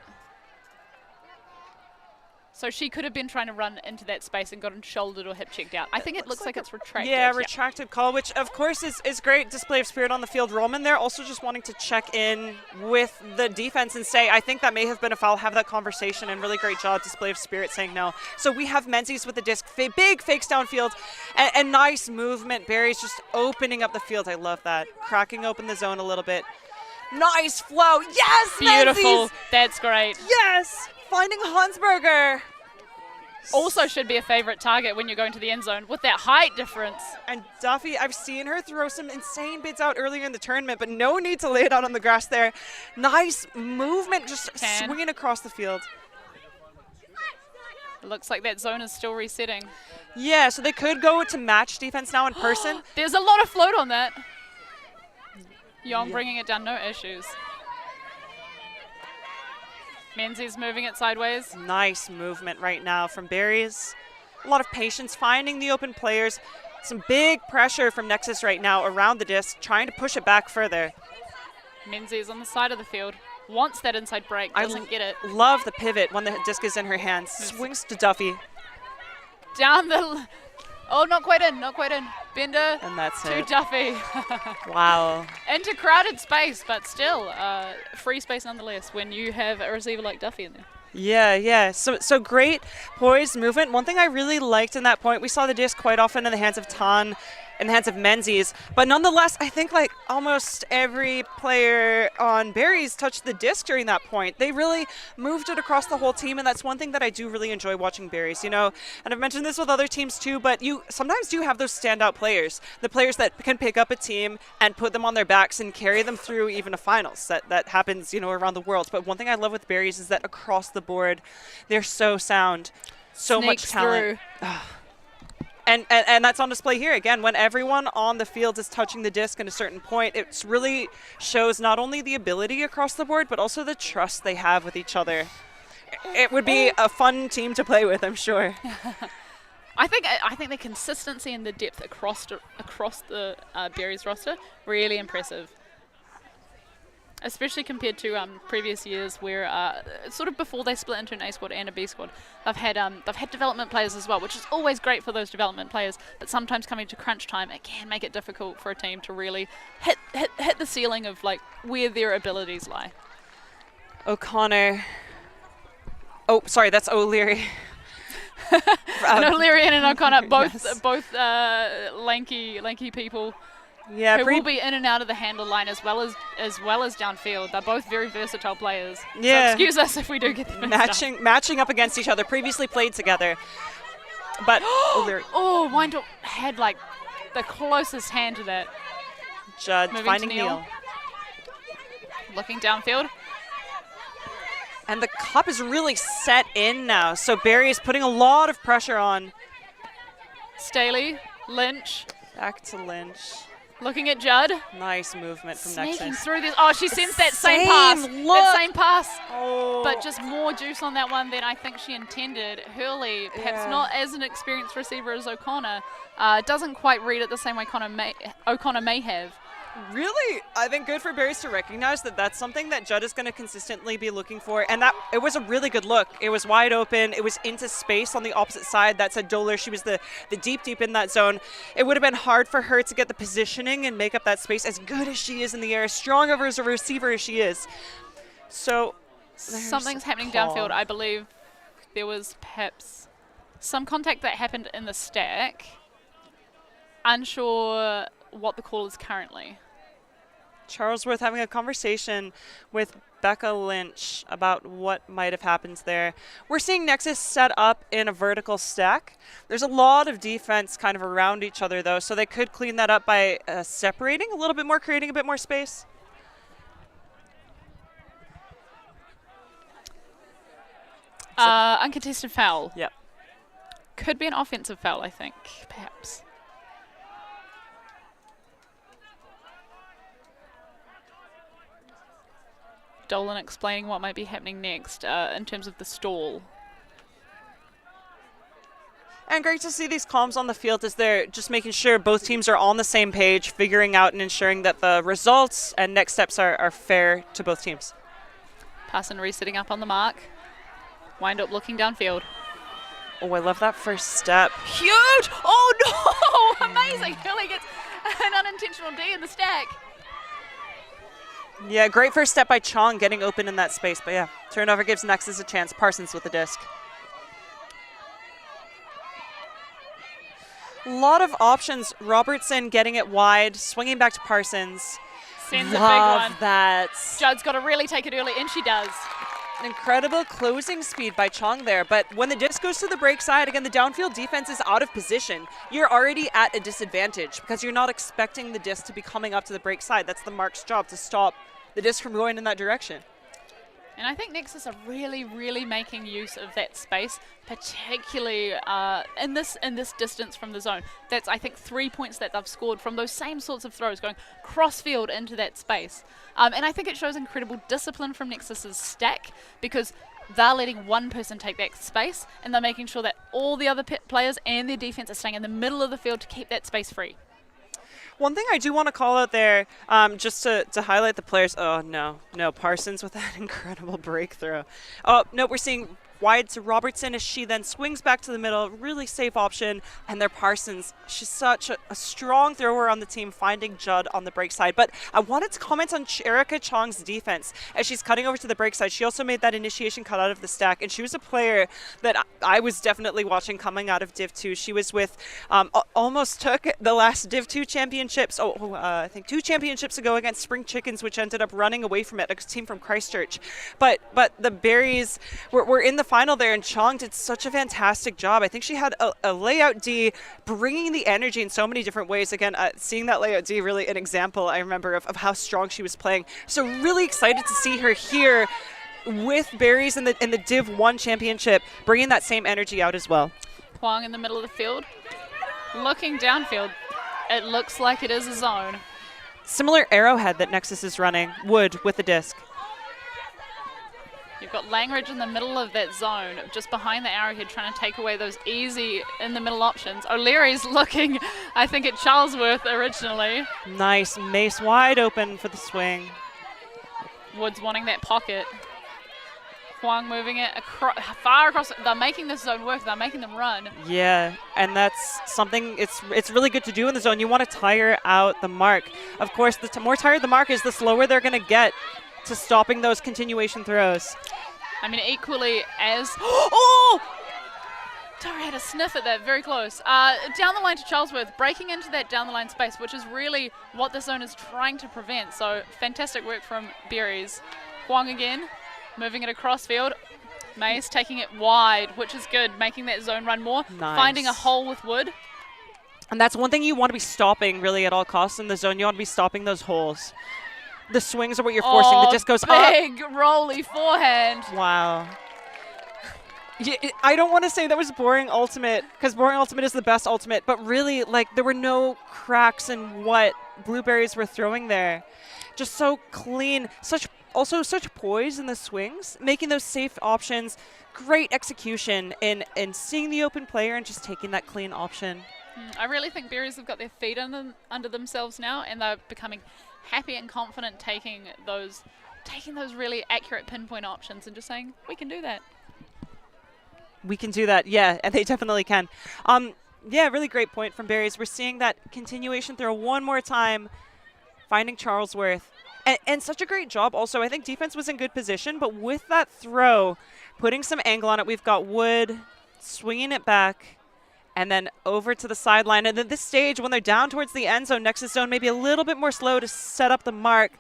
So she could have been trying to run into that space and gotten shouldered or hip checked out. I think it looks like it's retracted. Yeah, retracted call, which of course is great display of spirit on the field. Roman there also just wanting to check in with the defense and say, I think that may have been a foul, have that conversation, and really great job, display of spirit saying no. So we have Menzies with the disc, big fakes downfield, and nice movement. Berries just opening up the field. I love that. Cracking open the zone a little bit. Nice flow. Yes, beautiful. Menzies! That's great. Yes! Finding Hansberger. Also should be a favorite target when you're going to the end zone with that height difference. And Duffy, I've seen her throw some insane bids out earlier in the tournament, but no need to lay it out on the grass there. Nice movement, just swinging across the field. It looks like that zone is still resetting. Yeah, so they could go to match defense now in person. There's a lot of float on that. Young bringing it down, no issues. Menzies moving it sideways. Nice movement right now from Berries. A lot of patience finding the open players. Some big pressure from Nexus right now around the disc, trying to push it back further. Menzies on the side of the field. Wants that inside break, doesn't get it. Love the pivot when the disc is in her hands. Swings to Duffy. Down the... Oh, not quite in. Bender and that's to it. Duffy. Wow. Into crowded space, but still free space nonetheless when you have a receiver like Duffy in there. Yeah. So great poised movement. One thing I really liked in that point, we saw the disc quite often in the hands of Tan, in the hands of Menzies, but nonetheless, I think like almost every player on Berries touched the disc during that point. They really moved it across the whole team, and that's one thing that I do really enjoy watching Berries, you know, and I've mentioned this with other teams too, but you sometimes do have those standout players, the players that can pick up a team and put them on their backs and carry them through even a finals. That happens, you know, around the world. But one thing I love with Berries is that across the board, they're so sound, so much talent. And that's on display here again. When everyone on the field is touching the disc at a certain point, it really shows not only the ability across the board, but also the trust they have with each other. It would be a fun team to play with, I'm sure. I think the consistency and the depth across the Berries roster really impressive. Especially compared to previous years, where sort of before they split into an A squad and a B squad, they've had development players as well, which is always great for those development players. But sometimes coming to crunch time, it can make it difficult for a team to really hit the ceiling of like where their abilities lie. O'Connor. Oh, sorry, that's O'Leary. And O'Leary and O'Connor, both Yes. lanky people. Yeah, who will be in and out of the handle line as well as downfield. They're both very versatile players. Yeah. So excuse us if we do get them matching up against each other. Previously played together, but Windhoek had like the closest hand to that. Judd Moving finding to Neil. Looking downfield. And the cup is really set in now. So Barry is putting a lot of pressure on. Staley, Lynch. Back to Lynch. Looking at Judd. Nice movement from Sneaking Nexus. through this. Oh, she sends that same pass. That same pass. Oh. But just more juice on that one than I think she intended. Hurley, perhaps not as an experienced receiver as O'Connor, doesn't quite read it the same way O'Connor may have. Really, I think good for Barry's to recognize that that's something that Judd is going to consistently be looking for. And that it was a really good look. It was wide open. It was into space on the opposite side. That said Doler, she was the deep in that zone. It would have been hard for her to get the positioning and make up that space as good as she is in the air, as strong of as a receiver as she is. So something's happening downfield. I believe there was perhaps some contact that happened in the stack. Unsure what the call is currently. Charlesworth having a conversation with Becca Lynch about what might have happened there. We're seeing Nexus set up in a vertical stack. There's a lot of defense kind of around each other though, so they could clean that up by separating a little bit more, creating a bit more space. Uncontested foul. Yep. Could be an offensive foul, I think, perhaps. Dolan explaining what might be happening next in terms of the stall. And great to see these comms on the field as they're just making sure both teams are on the same page, figuring out and ensuring that the results and next steps are fair to both teams. Pass and resetting up on the mark. Wind up looking downfield. Oh, I love that first step. Huge! Oh no! Amazing! Hurley gets an unintentional D in the stack. Yeah, great first step by Chong getting open in that space. But yeah, turnover gives Nexus a chance. Parsons with the disc. A lot of options. Robertson getting it wide, swinging back to Parsons. Sends a big Love one. that. Judd's got to really take it early, and she does. An incredible closing speed by Chong there, but when the disc goes to the break side, again, the downfield defense is out of position. You're already at a disadvantage because you're not expecting the disc to be coming up to the break side. That's the mark's job, to stop the disc from going in that direction. And I think Nexus are really, really making use of that space, particularly in this distance from the zone. That's, I think, 3 points that they've scored from those same sorts of throws, going cross-field into that space. And I think it shows incredible discipline from Nexus's stack, because they're letting one person take that space, and they're making sure that all the other players and their defense are staying in the middle of the field to keep that space free. One thing I do want to call out there, just to highlight the players. Oh, no, Parsons with that incredible breakthrough. Oh, no, we're seeing wide to Robertson as she then swings back to the middle. Really safe option. And there Parsons. She's such a strong thrower on the team, finding Judd on the break side. But I wanted to comment on Erica Chong's defense as she's cutting over to the break side. She also made that initiation cut out of the stack, and she was a player that I was definitely watching coming out of Div 2. She was with, almost took the last Div 2 championships, I think 2 championships ago against Spring Chickens, which ended up running away from it, a team from Christchurch. But the Berries were in the final there, and Chong did such a fantastic job. I think she had a layout D, bringing the energy in so many different ways. Again, seeing that layout D, really an example, I remember, of how strong she was playing. So really excited to see her here with Berries in the Div 1 championship, bringing that same energy out as well. Huang in the middle of the field, looking downfield. It looks like it is a zone. Similar arrowhead that Nexus is running, Wood with the disc. You've got Langridge in the middle of that zone, just behind the arrowhead, trying to take away those easy in-the-middle options. O'Leary's looking, I think, at Charlesworth originally. Nice. Mace wide open for the swing. Woods wanting that pocket. Huang moving it far across. They're making this zone work. They're making them run. Yeah, and that's something it's really good to do in the zone. You want to tire out the mark. Of course, the more tired the mark is, the slower they're going to get to stopping those continuation throws. I mean, equally as... Oh! Tara had a sniff at that, very close. Down the line to Charlesworth, breaking into that down the line space, which is really what the zone is trying to prevent. So fantastic work from Berries. Huang again, moving it across field. Mace taking it wide, which is good, making that zone run more. Nice. Finding a hole with Wood. And that's one thing you want to be stopping really at all costs in the zone. You want to be stopping those holes. The swings are what you're forcing. The disc goes up. Big rolly forehand. Wow. Yeah, I don't want to say that was boring ultimate, because boring ultimate is the best ultimate, but really, like, there were no cracks in what Blueberries were throwing there. Just so clean. Also such poise in the swings, making those safe options. Great execution in seeing the open player and just taking that clean option. I really think Berries have got their feet under themselves now, and they're becoming happy and confident taking those really accurate pinpoint options and just saying, we can do that. We can do that, yeah, and they definitely can. Yeah, really great point from Berries. We're seeing that continuation throw one more time, finding Charlesworth. And such a great job also. I think defense was in good position, but with that throw, putting some angle on it, we've got Wood swinging it back, and then over to the sideline. And at this stage, when they're down towards the end zone, Nexus zone maybe a little bit more slow to set up the mark.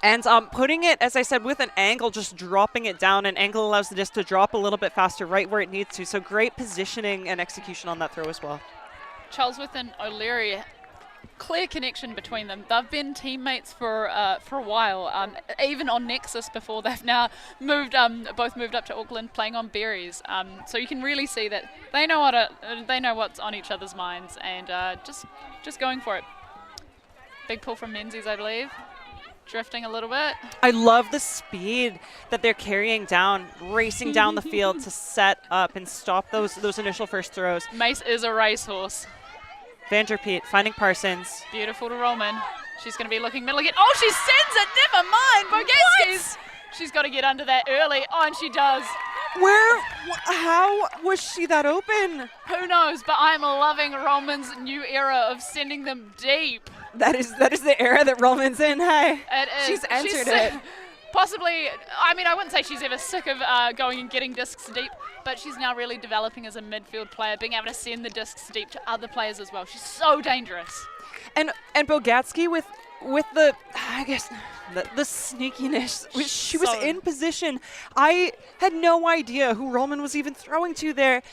And putting it, as I said, with an angle, just dropping it down. An angle allows the disc to drop a little bit faster right where it needs to. So great positioning and execution on that throw as well. Charlesworth and O'Leary, clear connection between them. They've been teammates for a while, even on Nexus before. They've now both moved up to Auckland, playing on Berries. So you can really see that they know what's on each other's minds, and just going for it. Big pull from Menzies, I believe. Drifting a little bit. I love the speed that they're carrying down, racing down the field to set up and stop those initial first throws. Mace is a racehorse. Vanderpeet finding Parsons. Beautiful to Roman. She's going to be looking middle again. Oh, she sends it. Never mind. Bogetski's. She's got to get under that early. Oh, and she does. How was she that open? Who knows, but I'm loving Roman's new era of sending them deep. That is the era that Roman's in, hey? It is. She's entered it. Possibly, I mean, I wouldn't say she's ever sick of going and getting discs deep, but she's now really developing as a midfield player, being able to send the discs deep to other players as well. She's so dangerous. And Bogatsky with the, I guess, the sneakiness. She was in position. I had no idea who Roman was even throwing to there,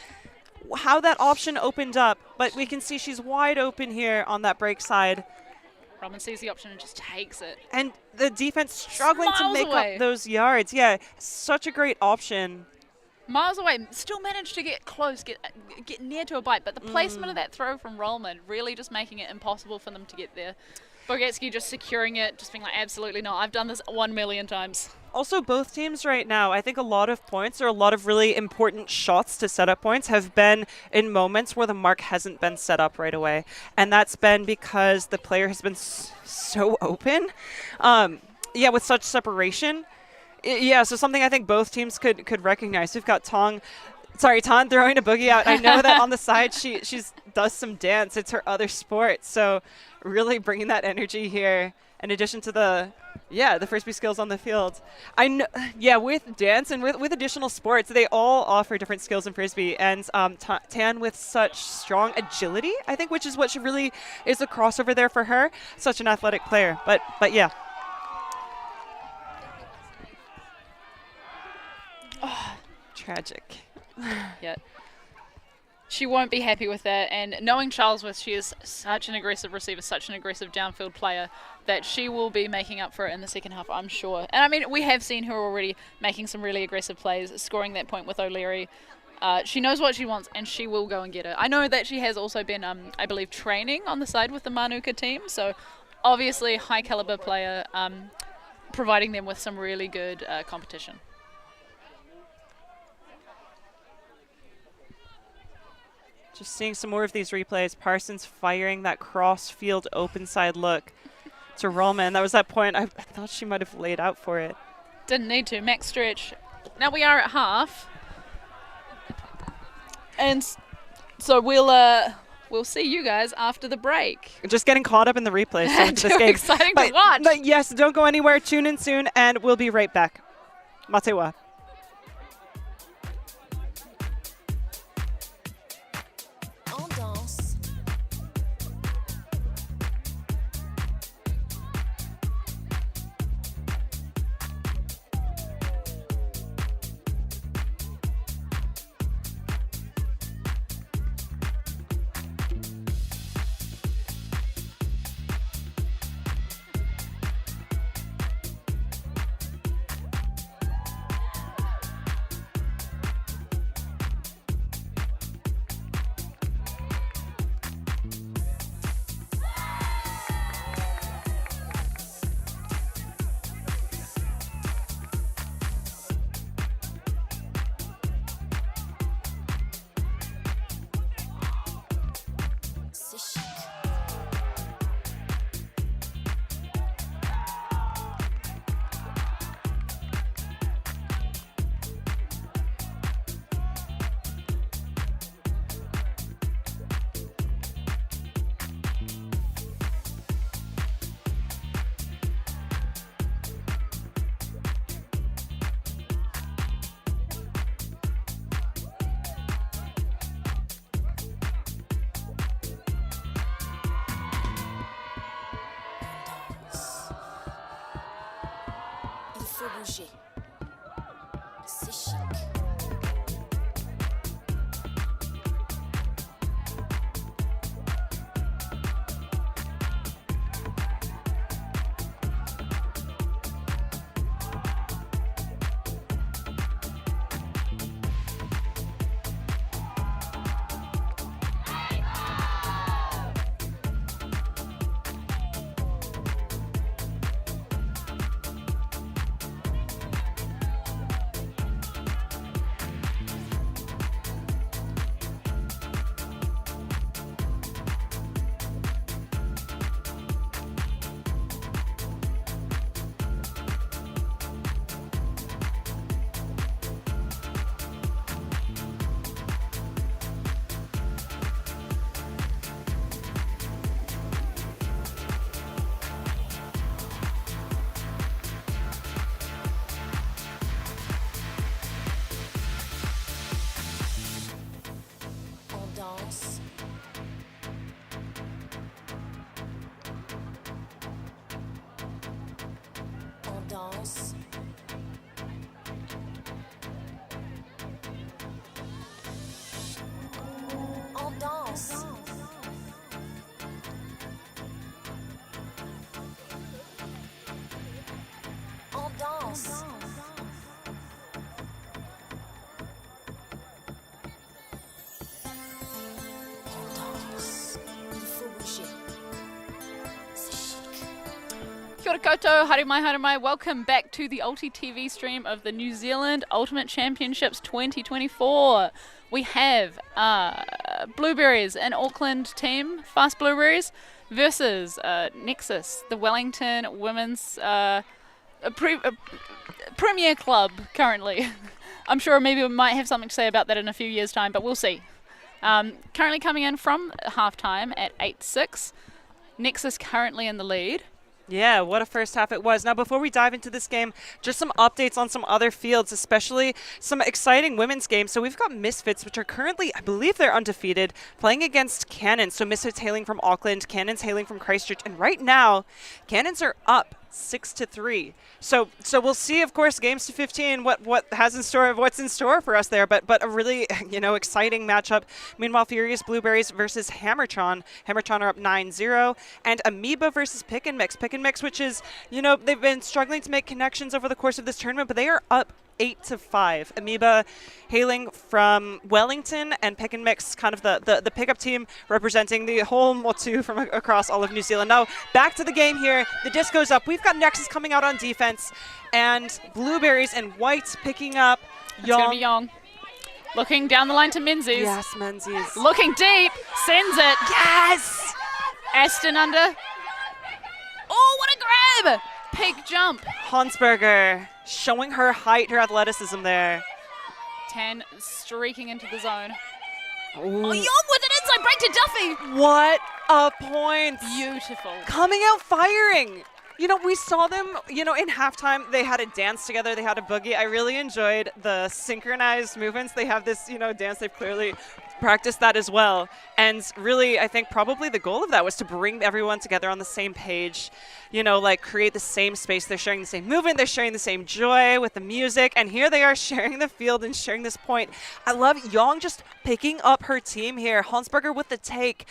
how that option opened up, but we can see she's wide open here on that break side. Roman sees the option and just takes it. And the defense struggling to make up those yards. Yeah, such a great option. Miles away, still managed to get close, get near to a bite, but the placement of that throw from Roman really just making it impossible for them to get there. Bogatsky just securing it, just being like, absolutely not. I've done this 1 million times. Also, both teams right now, I think a lot of points or a lot of really important shots to set up points have been in moments where the mark hasn't been set up right away. And that's been because the player has been so open. Yeah, with such separation. Yeah, so something I think both teams could recognize. We've got Ton throwing a boogie out. I know that on the side she's does some dance. It's her other sport. So really bringing that energy here in addition to the Frisbee skills on the field. I know, with dance and with additional sports, they all offer different skills in Frisbee. And Tan with such strong agility, I think, which is what she really is a crossover there for her. Such an athletic player. But yeah. Oh. Tragic. Yeah. She won't be happy with that, and knowing Charlesworth, she is such an aggressive receiver, such an aggressive downfield player, that she will be making up for it in the second half, I'm sure. And I mean, we have seen her already making some really aggressive plays, scoring that point with O'Leary. She knows what she wants, and she will go and get it. I know that she has also been, I believe, training on the side with the Manuka team, so obviously high caliber player, providing them with some really good competition. Just seeing some more of these replays. Parsons firing that cross-field open side look to Roman. That was that point. I thought she might have laid out for it. Didn't need to. Max stretch. Now we are at half. And so we'll see you guys after the break. Just getting caught up in the replays. So much of this game. Exciting to watch. But yes, don't go anywhere. Tune in soon, and we'll be right back. Matewa. C'est chic. Kia ora koutou, haere mai. Welcome back to the ULTI.TV stream of the New Zealand Ultimate Championships 2024. We have Blueberries, an Auckland team, Fast Blueberries, versus Nexus, the Wellington women's a premier club currently. I'm sure maybe we might have something to say about that in a few years' time, but we'll see. Currently coming in from halftime at 8-6. Nexus currently in the lead. Yeah, what a first half it was. Now, before we dive into this game, just some updates on some other fields, especially some exciting women's games. So we've got Misfits, which are currently, I believe they're undefeated, playing against Cannons. So Misfits hailing from Auckland, Cannons hailing from Christchurch. And right now, Cannons are up 6-3. So we'll see, of course, games to 15, what's in store for us there. But a really, exciting matchup. Meanwhile, Furious Blueberries versus Hammertron. Hammertron are up 9-0. And Amoeba versus Pick and Mix. Pick and Mix, which is, they've been struggling to make connections over the course of this tournament, but they are up 8-5. Amoeba hailing from Wellington, and Pick and Mix, kind of the pickup team representing the whole Motu from across all of New Zealand. Now, back to the game here. The disc goes up. We've got Nexus coming out on defense, and Blueberries and Whites picking up It's going to be Young. Looking down the line to Menzies. Yes, Menzies. Looking deep. Sends it. Yes! Aston under. Oh, what a grab! Peak jump. Hansberger showing her height, her athleticism there. Tan streaking into the zone. Ooh. Oh, Young with an inside break to Duffy. What a point. Beautiful. Coming out firing. We saw them, in halftime, they had a dance together, they had a boogie. I really enjoyed the synchronized movements. They have this, dance. They've clearly practiced that as well. And really, I think probably the goal of that was to bring everyone together on the same page, create the same space. They're sharing the same movement, they're sharing the same joy with the music, and here they are sharing the field and sharing this point. I love Young just picking up her team here. Hansberger with the take,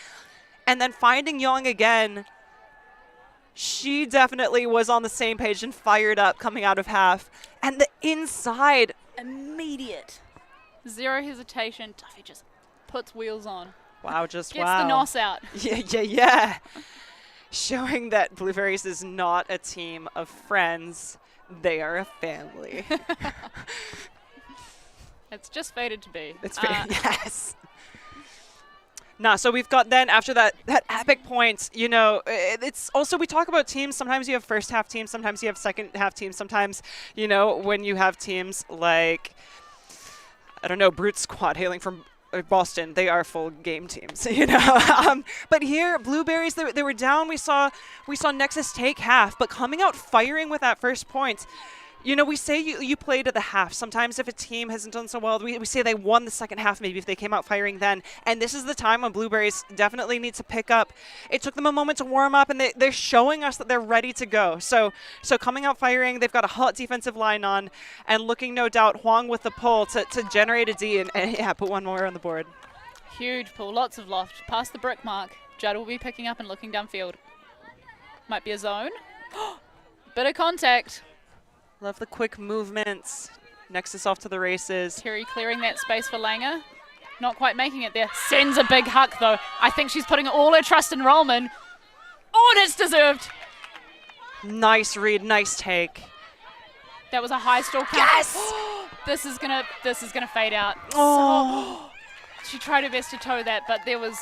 and then finding Young again. She definitely was on the same page and fired up coming out of half. And the inside, immediate. Zero hesitation. Duffy just puts wheels on. Wow, Gets the nos out. Yeah. Showing that Blueberries is not a team of friends. They are a family. It's just fated to be. It's yes. So we've got then after that epic point, it's also, we talk about teams. Sometimes you have first half teams, sometimes you have second half teams, sometimes, when you have teams like, I don't know, Brute Squad hailing from Boston, they are full game teams, But here, Blueberries, they were down. We saw Nexus take half, but coming out firing with that first point. We say you play to the half. Sometimes if a team hasn't done so well, we say they won the second half maybe if they came out firing then. And this is the time when Blueberries definitely need to pick up. It took them a moment to warm up, and they're showing us that they're ready to go. So coming out firing, they've got a hot defensive line on, and looking, no doubt, Huang with the pull to generate a D and put one more on the board. Huge pull, lots of loft. Past the brick mark. Judd will be picking up and looking downfield. Might be a zone. Bit of contact. Love the quick movements. Nexus off to the races. Terry clearing that space for Langer. Not quite making it there. Sends a big huck, though. I think she's putting all her trust in Rollman. Oh, and it's deserved. Nice read, nice take. That was a high stall count. Yes! This is gonna fade out. Oh. So, she tried her best to toe that, but there was,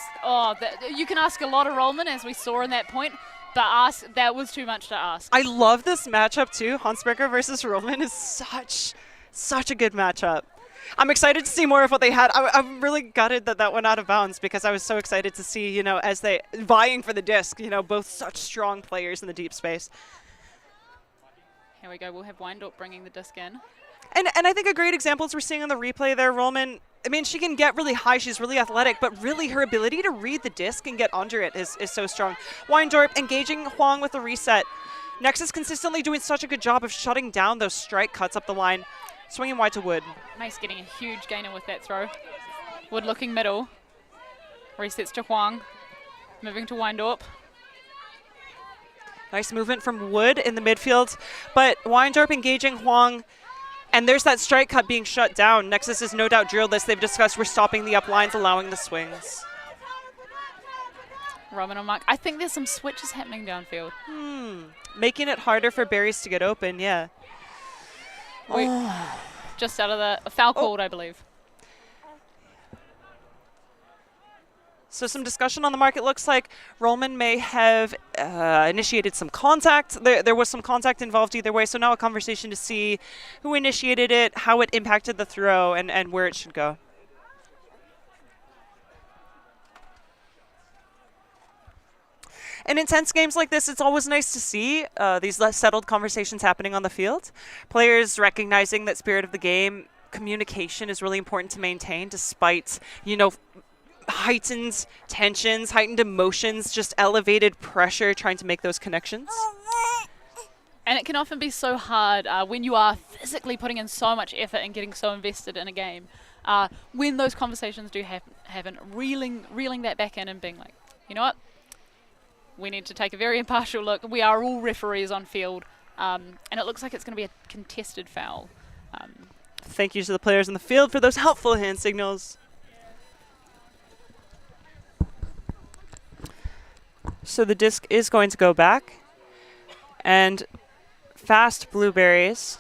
you can ask a lot of Rollman, as we saw in that point. But that was too much to ask. I love this matchup too. Hansberger versus Roman is such a good matchup. I'm excited to see more of what they had. I'm really gutted that went out of bounds because I was so excited to see, as they vying for the disc, both such strong players in the deep space. Here we go. We'll have Weindorp bringing the disc in. And I think a great example is we're seeing on the replay there, Roman. I mean, she can get really high. She's really athletic, but really her ability to read the disc and get under it is so strong. Weindorp engaging Huang with the reset. Nexus consistently doing such a good job of shutting down those strike cuts up the line. Swinging wide to Wood. Mace getting a huge gainer with that throw. Wood looking middle. Resets to Huang. Moving to Weindorp. Nice movement from Wood in the midfield, but Weindorp engaging Huang. And there's that strike cut being shut down. Nexus has no doubt drilled this. They've discussed we're stopping the up lines, allowing the swings. Roman on mark. I think there's some switches happening downfield. Making it harder for Berries to get open, yeah. Just out of the foul called, I believe. So some discussion on the market. Looks like Rollman may have initiated some contact. There was some contact involved either way. So now a conversation to see who initiated it, how it impacted the throw, and where it should go. In intense games like this, it's always nice to see these less settled conversations happening on the field. Players recognizing that spirit of the game, communication is really important to maintain despite, you know, heightened tensions, heightened emotions, just elevated pressure, trying to make those connections. And it can often be so hard when you are physically putting in so much effort and getting so invested in a game. When those conversations do happen, reeling that back in and being like, you know what? We need to take a very impartial look. We are all referees on field, and it looks like it's going to be a contested foul. Thank you to the players in the field for those helpful hand signals. So the disc is going to go back, and fast Blueberries,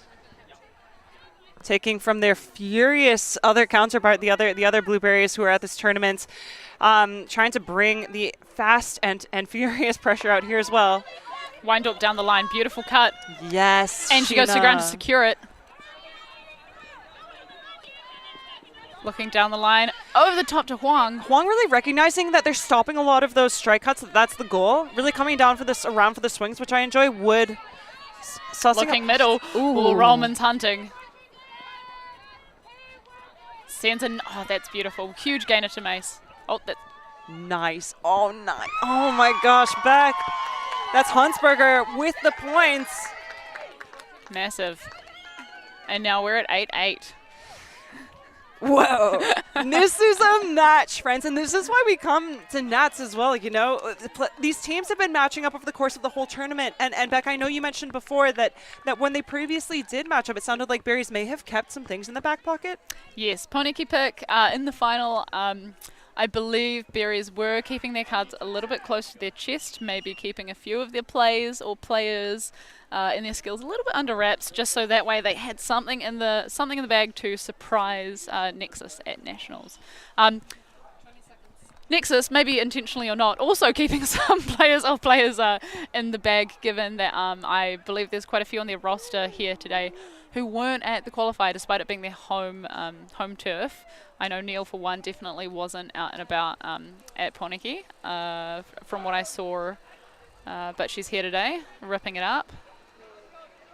taking from their furious other counterpart, the other Blueberries who are at this tournament, trying to bring the fast and furious pressure out here as well. Wind up down the line, beautiful cut. Yes, and she goes to the ground to secure it. Looking down the line, over the top to Huang. Huang really recognizing that they're stopping a lot of those strike cuts. That's the goal. Really coming down for this around for the swings, which I enjoy. Wood looking middle. Ooh, Rollman's hunting. Sends in. Oh, that's beautiful. Huge gainer to Mace. Oh, that. Nice. Oh, nice. Oh my gosh, back. That's Huntsberger with the points. Massive. And now we're at 8-8. Whoa. This is a match, friends, and this is why we come to Nats as well, you know. These teams have been matching up over the course of the whole tournament, and Beck, I know you mentioned before that when they previously did match up, it sounded like Berries may have kept some things in the back pocket. Yes, Poniki pick in the final, I believe Berries were keeping their cards a little bit close to their chest, maybe keeping a few of their plays or players in their skills a little bit under wraps, just so that way they had something in the bag to surprise Nexus at Nationals. Nexus, maybe intentionally or not, also keeping some players in the bag, given that I believe there's quite a few on their roster here today who weren't at the qualifier despite it being their home turf. I know Neil, for one, definitely wasn't out and about at Poniki from what I saw, but she's here today, ripping it up.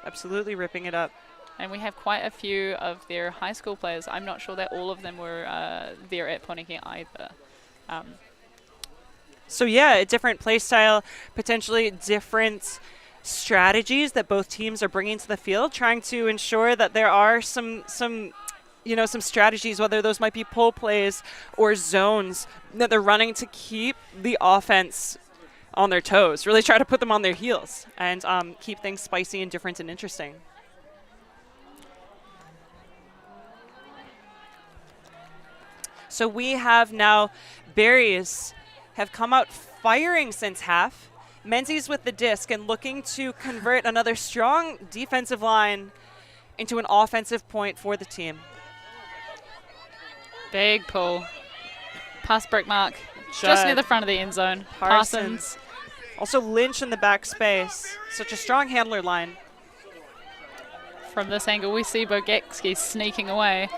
Absolutely ripping it up. And we have quite a few of their high school players. I'm not sure that all of them were there at Poniki either. So yeah, a different play style, potentially different strategies that both teams are bringing to the field, trying to ensure that there are some strategies, whether those might be pull plays or zones that they're running to keep the offense on their toes, really try to put them on their heels and keep things spicy and different and interesting. So we have now Berries have come out firing since half. Menzies with the disc and looking to convert another strong defensive line into an offensive point for the team. Big pull. Pass break mark. Just near the front of the end zone. Parsons. Also Lynch in the back space. Such a strong handler line. From this angle, we see Bogacki sneaking away.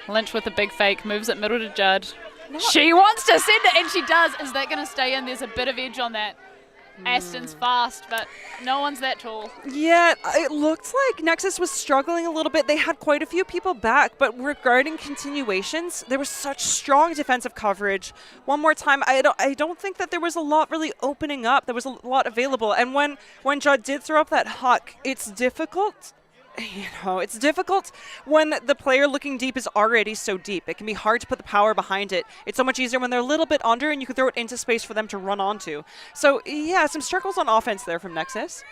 Lynch with a big fake. Moves it middle to Judd. She wants to send it, and she does. Is that going to stay in? There's a bit of edge on that. Aston's fast, but no one's that tall. Yeah, it looked like Nexus was struggling a little bit. They had quite a few people back, but regarding continuations, there was such strong defensive coverage. One more time, I don't think that there was a lot really opening up. There was a lot available, and when Judd did throw up that huck, it's difficult. It's difficult when the player looking deep is already so deep. It can be hard to put the power behind it. It's so much easier when they're a little bit under and you can throw it into space for them to run onto. So, yeah, some struggles on offense there from Nexus.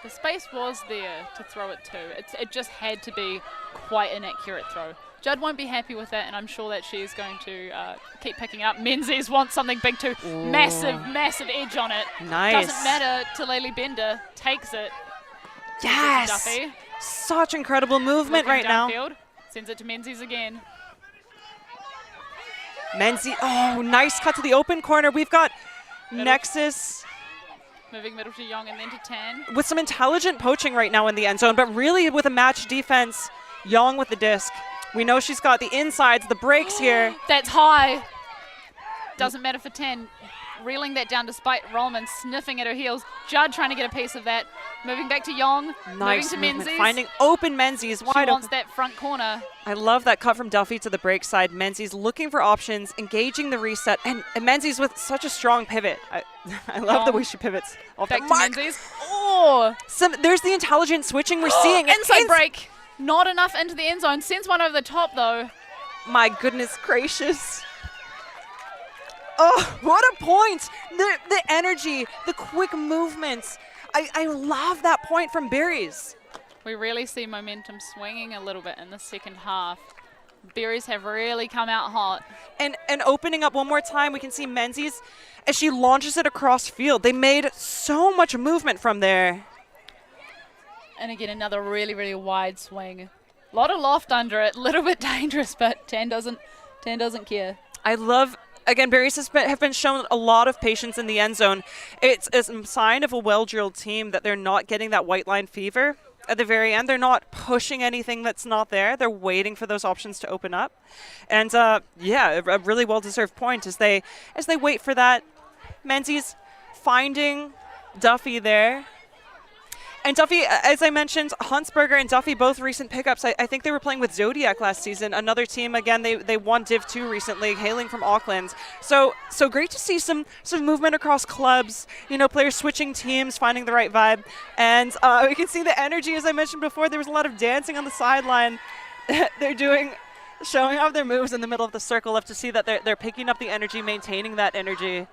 The space was there to throw it to. It just had to be quite an accurate throw. Judd won't be happy with that, and I'm sure that she's going to keep picking up. Menzies wants something big too. Ooh. Massive edge on it. Nice. Doesn't matter. Taleli Bender takes it. Yes! Such incredible movement right now. Sends it to Menzies again. Menzies, oh, nice cut to the open corner. We've got Nexus Moving middle to Young and then to Tan. with some intelligent poaching right now in the end zone, but really with a match defense. Young with the disc. We know she's got the insides, the breaks here. That's high. Doesn't matter for 10. Reeling that down despite Rollman sniffing at her heels. Judd trying to get a piece of that. Moving back to Young. Nice moving to movement. Menzies. Finding open Menzies She wide wants open. that front corner. I love that cut from Duffy to the break side. Menzies looking for options, engaging the reset, and Menzies with such a strong pivot. I love the way she pivots off Back the to mark. Menzies. Oh! There's the intelligent switching we're seeing. Inside break. Not enough into the end zone. Sends one over the top though. My goodness gracious. Oh, what a point. The energy, the quick movements. I love that point from Berries. We really see momentum swinging a little bit in the second half. Berries have really come out hot. And opening up one more time, we can see Menzies as she launches it across field. They made so much movement from there. And again, another really, really wide swing. A lot of loft under it. A little bit dangerous, but Tan doesn't care. I love, again, Berries have been shown a lot of patience in the end zone. It's a sign of a well-drilled team that they're not getting that white line fever at the very end. They're not pushing anything that's not there. They're waiting for those options to open up. And yeah, a really well-deserved point as they wait for that. Menzies finding Duffy there. And Duffy, as I mentioned, Huntsberger and Duffy, both recent pickups. I think they were playing with Zodiac last season. Another team, again, they won Div 2 recently, hailing from Auckland. So great to see some movement across clubs, you know, players switching teams, finding the right vibe. And we can see the energy, as I mentioned before. There was a lot of dancing on the sideline. They're showing off their moves in the middle of the circle. Love to see that they're picking up the energy, maintaining that energy.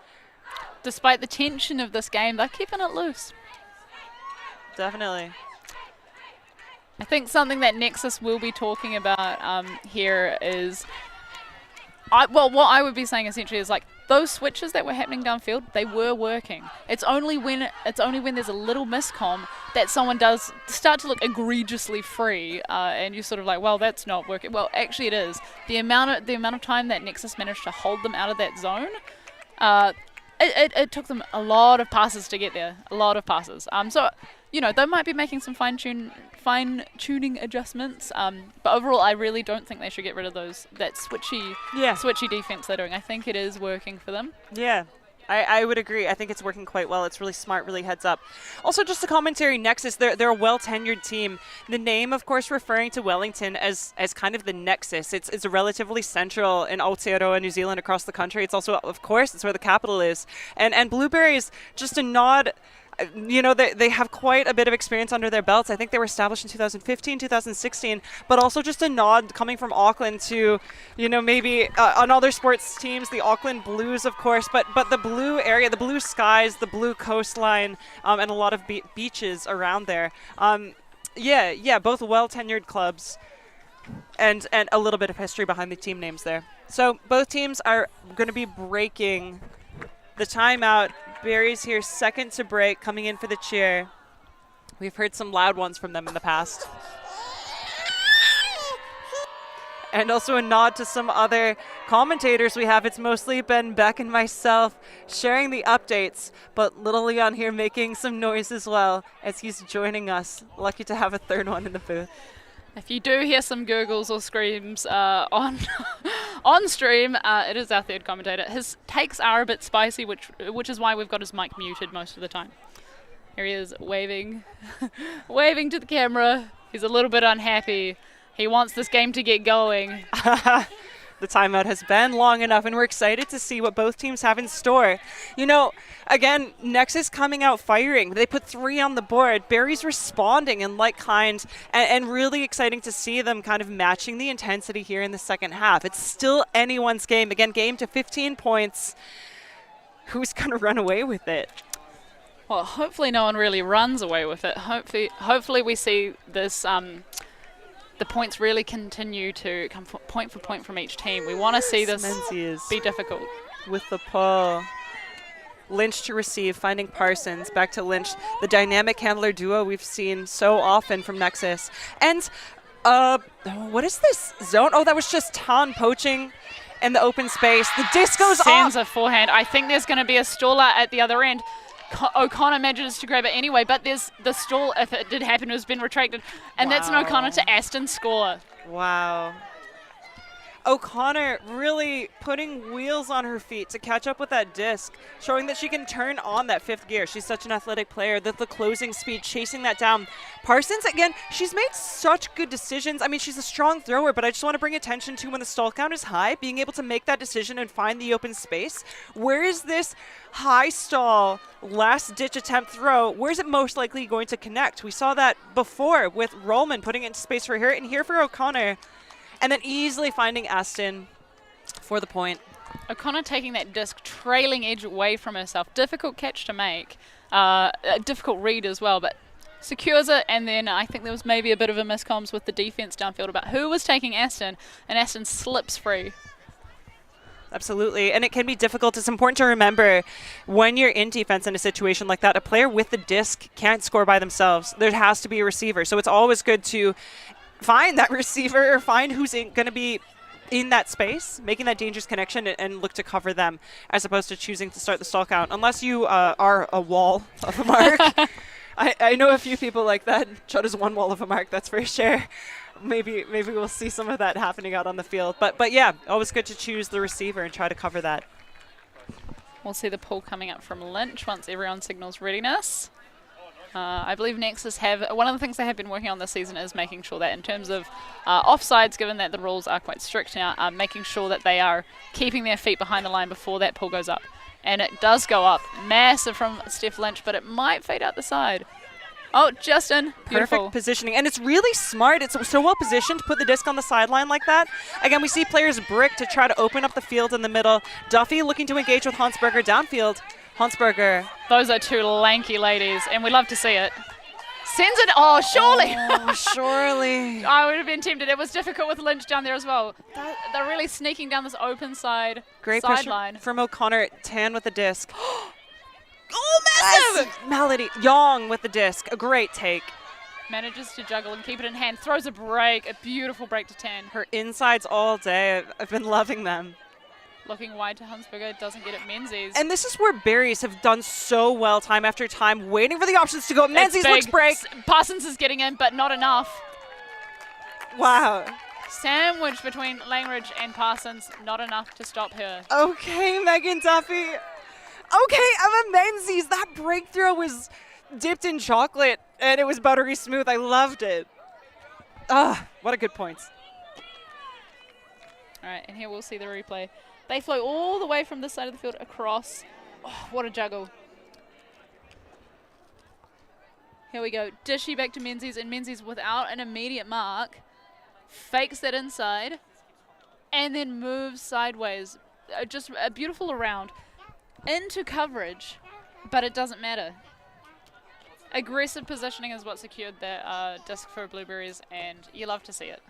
Despite the tension of this game, they're keeping it loose. Definitely. I think something that Nexus will be talking about here is, what I would be saying essentially is like those switches that were happening downfield, they were working. It's only when there's a little miscomm that someone does start to look egregiously free, and you're sort of like, well, that's not working. Well, actually, it is. The amount of time that Nexus managed to hold them out of that zone. It took them a lot of passes to get there. A lot of passes. So, you know, they might be making some fine-tuning adjustments. But overall, I really don't think they should get rid of that switchy defense they're doing. I think it is working for them. Yeah. I would agree. I think it's working quite well. It's really smart, really heads up. Also, just a commentary, Nexus, they're a well-tenured team. The name, of course, referring to Wellington as kind of the Nexus. It's relatively central in Aotearoa, New Zealand, across the country. It's also, of course, it's where the capital is. And Blueberries, just a nod. You know, they have quite a bit of experience under their belts. I think they were established in 2015, 2016, but also just a nod coming from Auckland to, you know, maybe on other sports teams, the Auckland Blues, of course, but the blue area, the blue skies, the blue coastline, and a lot of beaches around there. Yeah, both well-tenured clubs and a little bit of history behind the team names there. So both teams are going to be breaking the timeout. Berries here, second to break, coming in for the cheer. We've heard some loud ones from them in the past. And also a nod to some other commentators we have. It's mostly been Beck and myself sharing the updates, but little Leon here making some noise as well as he's joining us. Lucky to have a third one in the booth. If you do hear some gurgles or screams on stream, it is our third commentator. His takes are a bit spicy, which is why we've got his mic muted most of the time. Here he is, waving to the camera. He's a little bit unhappy. He wants this game to get going. The timeout has been long enough, and we're excited to see what both teams have in store. You know, again, Nexus coming out firing. They put 3 on the board. Berries responding in like kind, and really exciting to see them kind of matching the intensity here in the second half. It's still anyone's game. Again, game to 15 points. Who's going to run away with it? Well, hopefully no one really runs away with it. Hopefully we see this... the points really continue to come point for point from each team. We want to see this be difficult. With the pull. Lynch to receive, finding Parsons. Back to Lynch. The dynamic handler duo we've seen so often from Nexus. And what is this zone? Oh, that was just Tan poaching in the open space. The disc goes Sends off. a forehand. I think there's going to be a staller at the other end. O'Connor manages to grab it anyway, but there's the stall, if it did happen, has been retracted. And that's an O'Connor to Aston score. Wow. O'Connor really putting wheels on her feet to catch up with that disc, showing that she can turn on that fifth gear. She's such an athletic player, that the closing speed, chasing that down. Parsons, again, she's made such good decisions. I mean, she's a strong thrower, but I just want to bring attention to when the stall count is high, being able to make that decision and find the open space. Where is this high stall, last-ditch attempt throw? Where's it most likely going to connect? We saw that before with Rollman putting it into space for her, and here for O'Connor. And then easily finding Aston for the point. O'Connor taking that disc, trailing edge away from herself. Difficult catch to make. A difficult read as well, but secures it. And then I think there was maybe a bit of a miscomms with the defense downfield about who was taking Aston, and Aston slips free. Absolutely. And it can be difficult. It's important to remember when you're in defense in a situation like that, a player with the disc can't score by themselves. There has to be a receiver. So it's always good to find that receiver or find who's going to be in that space, making that dangerous connection and look to cover them as opposed to choosing to start the stall count. Unless you are a wall of a mark. I know a few people like that. Chud is one wall of a mark, that's for sure. Maybe we'll see some of that happening out on the field. But yeah, always good to choose the receiver and try to cover that. We'll see the pull coming up from Lynch once everyone signals readiness. I believe Nexus one of the things they have been working on this season is making sure that in terms of offsides, given that the rules are quite strict now, making sure that they are keeping their feet behind the line before that pull goes up. And it does go up. Massive from Steph Lynch, but it might fade out the side. Oh, Justin. Beautiful. Perfect positioning. And it's really smart. It's so well positioned to put the disc on the sideline like that. Again, we see players brick to try to open up the field in the middle. Duffy looking to engage with Hansberger downfield. Hansberger. Those are two lanky ladies, and we love to see it. Sends it. Oh, surely. Oh, surely. I would have been tempted. It was difficult with Lynch down there as well. They're really sneaking down this open sideline. Pressure from O'Connor. Tan with the disc. Oh, massive! Melody. Young with the disc. A great take. Manages to juggle and keep it in hand. Throws a break. A beautiful break to Tan. Her insides all day. I've been loving them. Looking wide to Hansberger, doesn't get it Menzies. And this is where Berries have done so well time after time, waiting for the options to go. Menzies looks break. Parsons is getting in, but not enough. Wow. Sandwich between Langridge and Parsons, not enough to stop her. Okay, Megan Duffy. Okay, Emma Menzies, that breakthrough was dipped in chocolate, and it was buttery smooth. I loved it. What a good point. All right, and here we'll see the replay. They flow all the way from this side of the field across. Oh, what a juggle. Here we go. Dishy back to Menzies, and Menzies without an immediate mark. Fakes that inside, and then moves sideways. Just a beautiful around. Into coverage, but it doesn't matter. Aggressive positioning is what secured the disc for Blueberries, and you love to see it.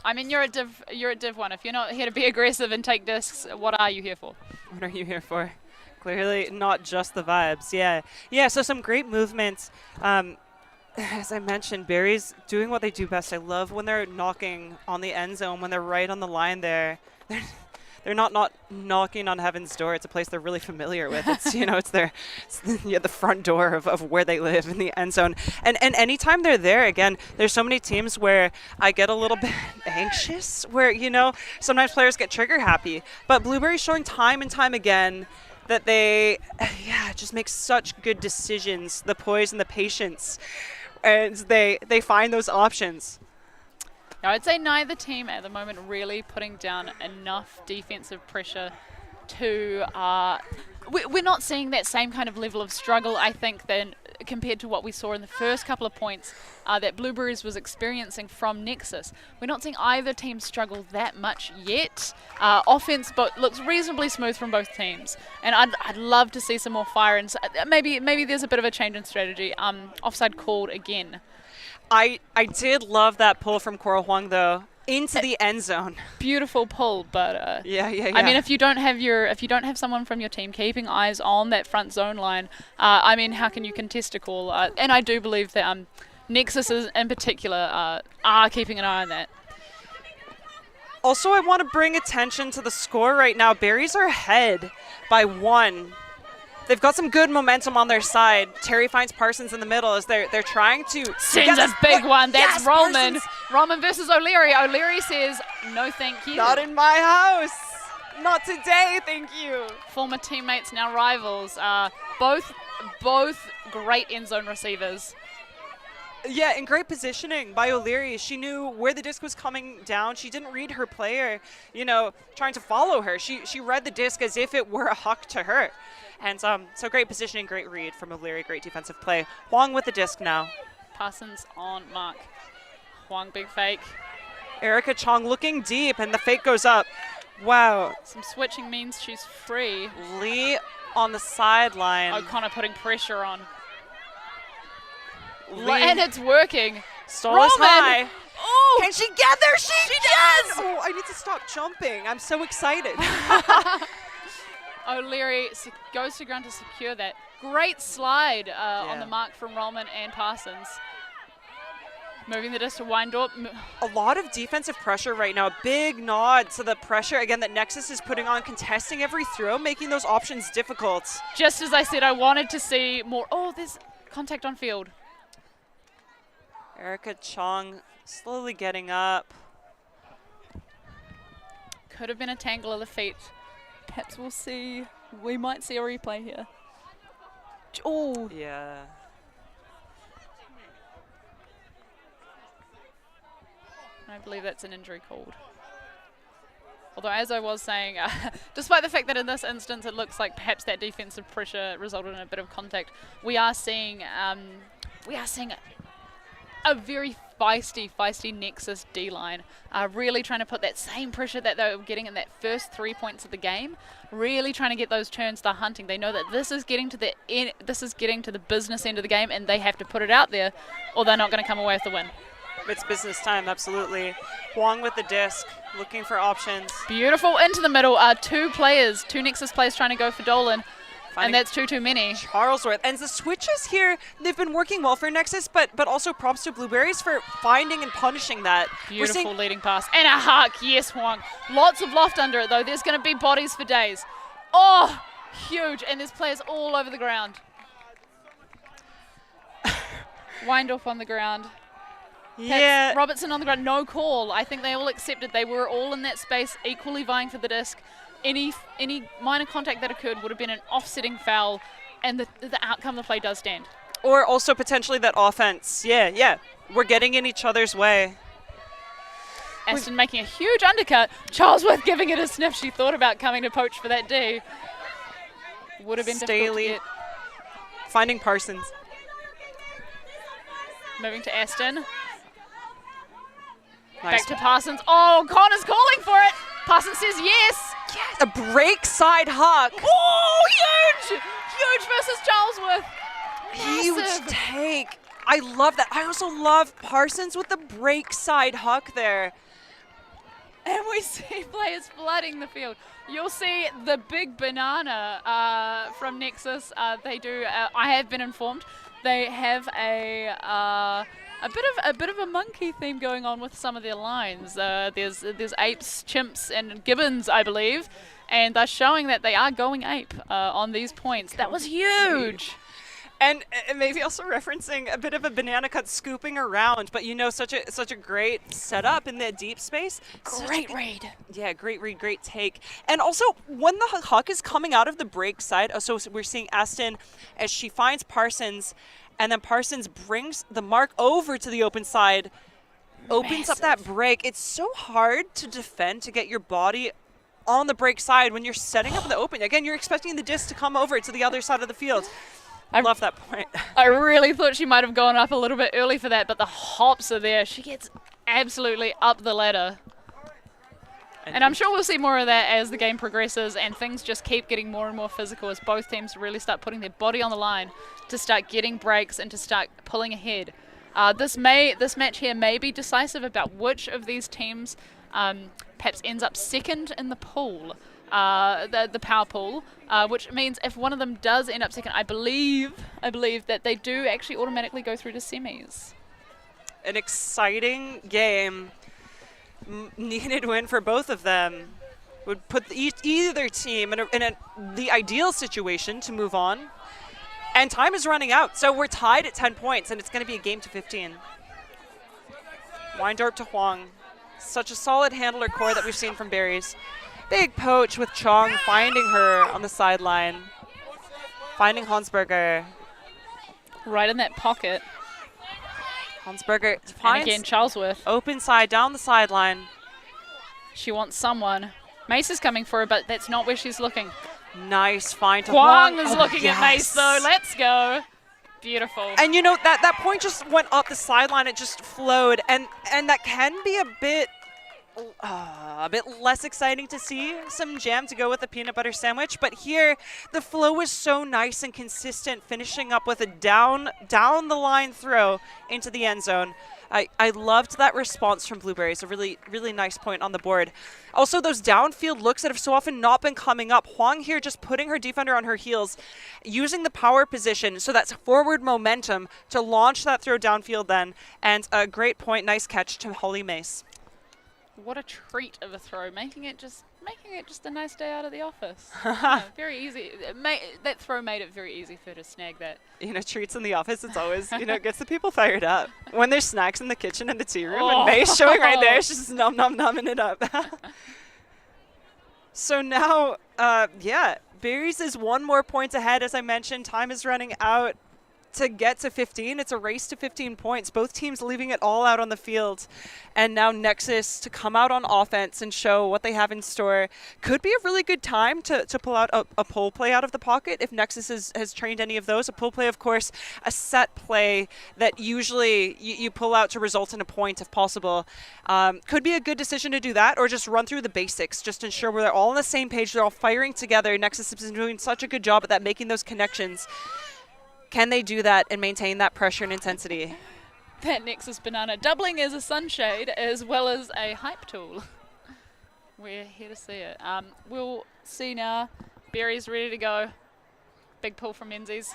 I mean, you're a Div 1. If you're not here to be aggressive and take discs, what are you here for? What are you here for? Clearly not just the vibes. Yeah, so some great movements. As I mentioned, Berries doing what they do best. I love when they're knocking on the end zone, when they're right on the line there. They're not knocking on heaven's door. It's a place they're really familiar with. It's it's the front door of where they live in the end zone. And anytime they're there, again, there's so many teams where I get a little bit anxious, where sometimes players get trigger happy. But Blueberries showing time and time again that they just make such good decisions, the poise and the patience, and they find those options. Now, I'd say neither team at the moment really putting down enough defensive pressure to we're not seeing that same kind of level of struggle, I think, than compared to what we saw in the first couple of points that Blueberries was experiencing from Nexus. We're not seeing either team struggle that much yet. Offense but looks reasonably smooth from both teams, and I'd love to see some more fire, and maybe there's a bit of a change in strategy. Offside called again. I did love that pull from Coral Huang, though, into the end zone. Beautiful pull, but yeah. I mean, if you don't have someone from your team keeping eyes on that front zone line, I mean, how can you contest a call? And I do believe that Nexus in particular are keeping an eye on that. Also, I want to bring attention to the score right now. Berries are ahead by 1. They've got some good momentum on their side. Terry finds Parsons in the middle as they're trying to Sends a big one. That's Yes, Roman. Parsons. Roman versus O'Leary. O'Leary says, no thank you. Not in my house. Not today, thank you. Former teammates, now rivals. Both great end zone receivers. Yeah, and great positioning by O'Leary. She knew where the disc was coming down. She didn't read her player, trying to follow her. She read the disc as if it were a huck to her. And so great positioning, great read from O'Leary, great defensive play. Huang with the disc now. Parsons on mark. Huang, big fake. Erica Chong looking deep, and the fake goes up. Wow. Some switching means she's free. Lee on the sideline. O'Connor putting pressure on. Lee And it's working. stole us high. Oh, Can she get there? She does! Oh, I need to stop jumping. I'm so excited. O'Leary goes to ground to secure that. Great slide on the mark from Roman and Parsons. Moving the disc to Weindorp. A lot of defensive pressure right now. Big nod to the pressure, again, that Nexus is putting on, contesting every throw, making those options difficult. Just as I said, I wanted to see more. Oh, there's contact on field. Erica Chong slowly getting up. Could have been a tangle of the feet. Perhaps we'll see. We might see a replay here. Oh. Yeah. I believe that's an injury called. Although, as I was saying, despite the fact that in this instance it looks like perhaps that defensive pressure resulted in a bit of contact, we are seeing a very feisty Nexus D-line, really trying to put that same pressure that they were getting in that first 3 points of the game, really trying to get those turns, start hunting. They know that this is getting to the business end of the game, and they have to put it out there, or they're not going to come away with the win. It's business time, absolutely. Huang with the disc, looking for options. Beautiful into the middle. Two Nexus players trying to go for Dolan. And that's too many. Charlesworth. And the switches here, they've been working well for Nexus, but also props to Blueberries for finding and punishing that. Beautiful leading pass. And a huck. Yes, Huang. Lots of loft under it, though. There's going to be bodies for days. Oh, huge. And there's players all over the ground. Weindorf on the ground. Yeah. Robertson on the ground. No call. I think they all accepted. They were all in that space, equally vying for the disc. Any minor contact that occurred would have been an offsetting foul, and the outcome of the play does stand. Or also potentially that offense. Yeah. We're getting in each other's way. Aston making a huge undercut. Charlesworth giving it a sniff. She thought about coming to poach for that D. Would have been difficult to get. Finding Parsons. Moving to Aston. Nice. Back to Parsons. Oh, Connor's calling for it. Parsons says yes. Yes. A break side huck. Oh, huge. Huge versus Charlesworth. Huge Massive. take. I love that. I also love Parsons with the break side huck there. And we see players flooding the field. You'll see the big banana from Nexus. They do. I have been informed. They have a bit of a monkey theme going on with some of their lines. There's apes, chimps, and gibbons, I believe, and they're showing that they are going ape on these points. That was huge. And maybe also referencing a bit of a banana cut scooping around, but such a great setup in that deep space. Great read. Yeah, great read, great take. And also, when the huck is coming out of the break side, so we're seeing Aston as she finds Parsons, and then Parsons brings the mark over to the open side, opens up that break. It's so hard to defend, to get your body on the break side when you're setting up in the open. Again, you're expecting the disc to come over to the other side of the field. I love that point. I really thought she might have gone up a little bit early for that, but the hops are there. She gets absolutely up the ladder. And I'm sure we'll see more of that as the game progresses and things just keep getting more and more physical as both teams really start putting their body on the line to start getting breaks and to start pulling ahead. This match here may be decisive about which of these teams perhaps ends up second in the pool, the power pool, which means if one of them does end up second, I believe that they do actually automatically go through to semis. An exciting game. needed win for both of them would put either team in the ideal situation to move on. And time is running out, so we're tied at 10 points, and it's going to be a game to 15. Windorp to Huang. Such a solid handler core that we've seen from Berries. Big poach with Chong finding her on the sideline. Finding Hansberger. Right in that pocket. Hansberger And finds again, Charlesworth. open side down the sideline. She wants someone. Mace is coming for her, but that's not where she's looking. Nice find to Huang Huang. is Oh, looking at Mace, yes. though. Let's go. Beautiful. And you know, that point just went up the sideline. It just flowed. And that can be a bit less exciting to see. Some jam to go with the peanut butter sandwich. But here, the flow was so nice and consistent, finishing up with a down the line throw into the end zone. I loved that response from Blueberries. A really, really nice point on the board. Also, those downfield looks that have so often not been coming up. Huang here just putting her defender on her heels, using the power position, so that's forward momentum to launch that throw downfield then. And a great point, nice catch to Holly Mace. What a treat of a throw, making it just a nice day out of the office. Yeah, very easy. That throw made it very easy for her to snag that. You know, treats in the office, it's always, gets the people fired up. When there's snacks in the kitchen and the tea room Oh. and Mace showing right there, she's just numbing it up. So now, Berries is 1 more point ahead. As I mentioned, time is running out to get to 15. It's a race to 15 points. Both teams leaving it all out on the field. And now Nexus to come out on offense and show what they have in store. Could be a really good time to pull out a pull play out of the pocket if Nexus has trained any of those. A pull play, of course, a set play that usually you pull out to result in a point if possible. Could be a good decision to do that, or just run through the basics, just ensure we're all on the same page, they're all firing together. Nexus has been doing such a good job at that, making those connections. Can they do that and maintain that pressure and intensity? That Nexus banana doubling as a sunshade as well as a hype tool. We're here to see it. We'll see now. Berry's ready to go. Big pull from Menzies.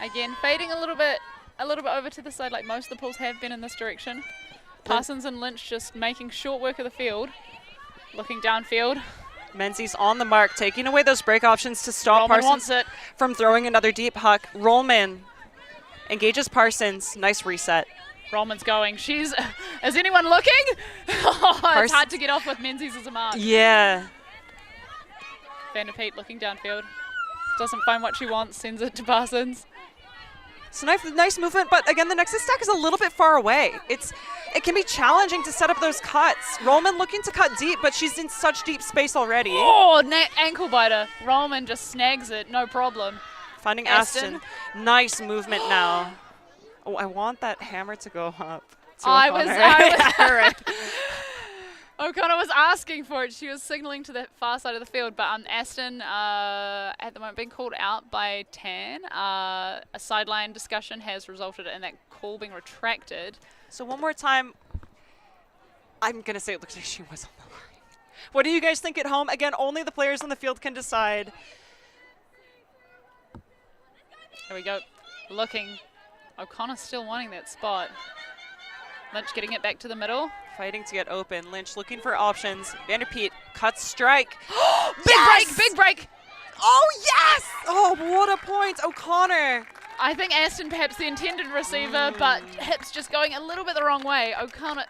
Again, fading a little bit over to the side, like most of the pulls have been in this direction. Parsons and Lynch just making short work of the field. Looking downfield. Menzies on the mark, taking away those break options to stop Rollman Parsons wants it. from throwing another deep huck. Rollman engages Parsons. Nice reset. Rollman's going. Is anyone looking? It's hard to get off with Menzies as a mark. Yeah. Van der Peet looking downfield. Doesn't find what she wants, sends it to Parsons. So nice movement, but again, the Nexus stack is a little bit far away. It can be challenging to set up those cuts. Rollman looking to cut deep, but she's in such deep space already. Oh, ankle biter. Rollman just snags it, no problem. Finding Aston. Nice movement now. Oh, I want that hammer to go up. O'Connor was asking for it. She was signaling to the far side of the field, but Aston at the moment being called out by Tan. A sideline discussion has resulted in that call being retracted. So one more time, I'm going to say it looks like she was on the line. What do you guys think at home? Again, only the players on the field can decide. Here we go. Looking. O'Connor's still wanting that spot. Lynch getting it back to the middle. Fighting to get open. Lynch looking for options. Van der Peet cuts strike. Big break. Oh, yes! Oh, what a point. O'Connor. I think Aston perhaps the intended receiver, but hips just going a little bit the wrong way. O'Connor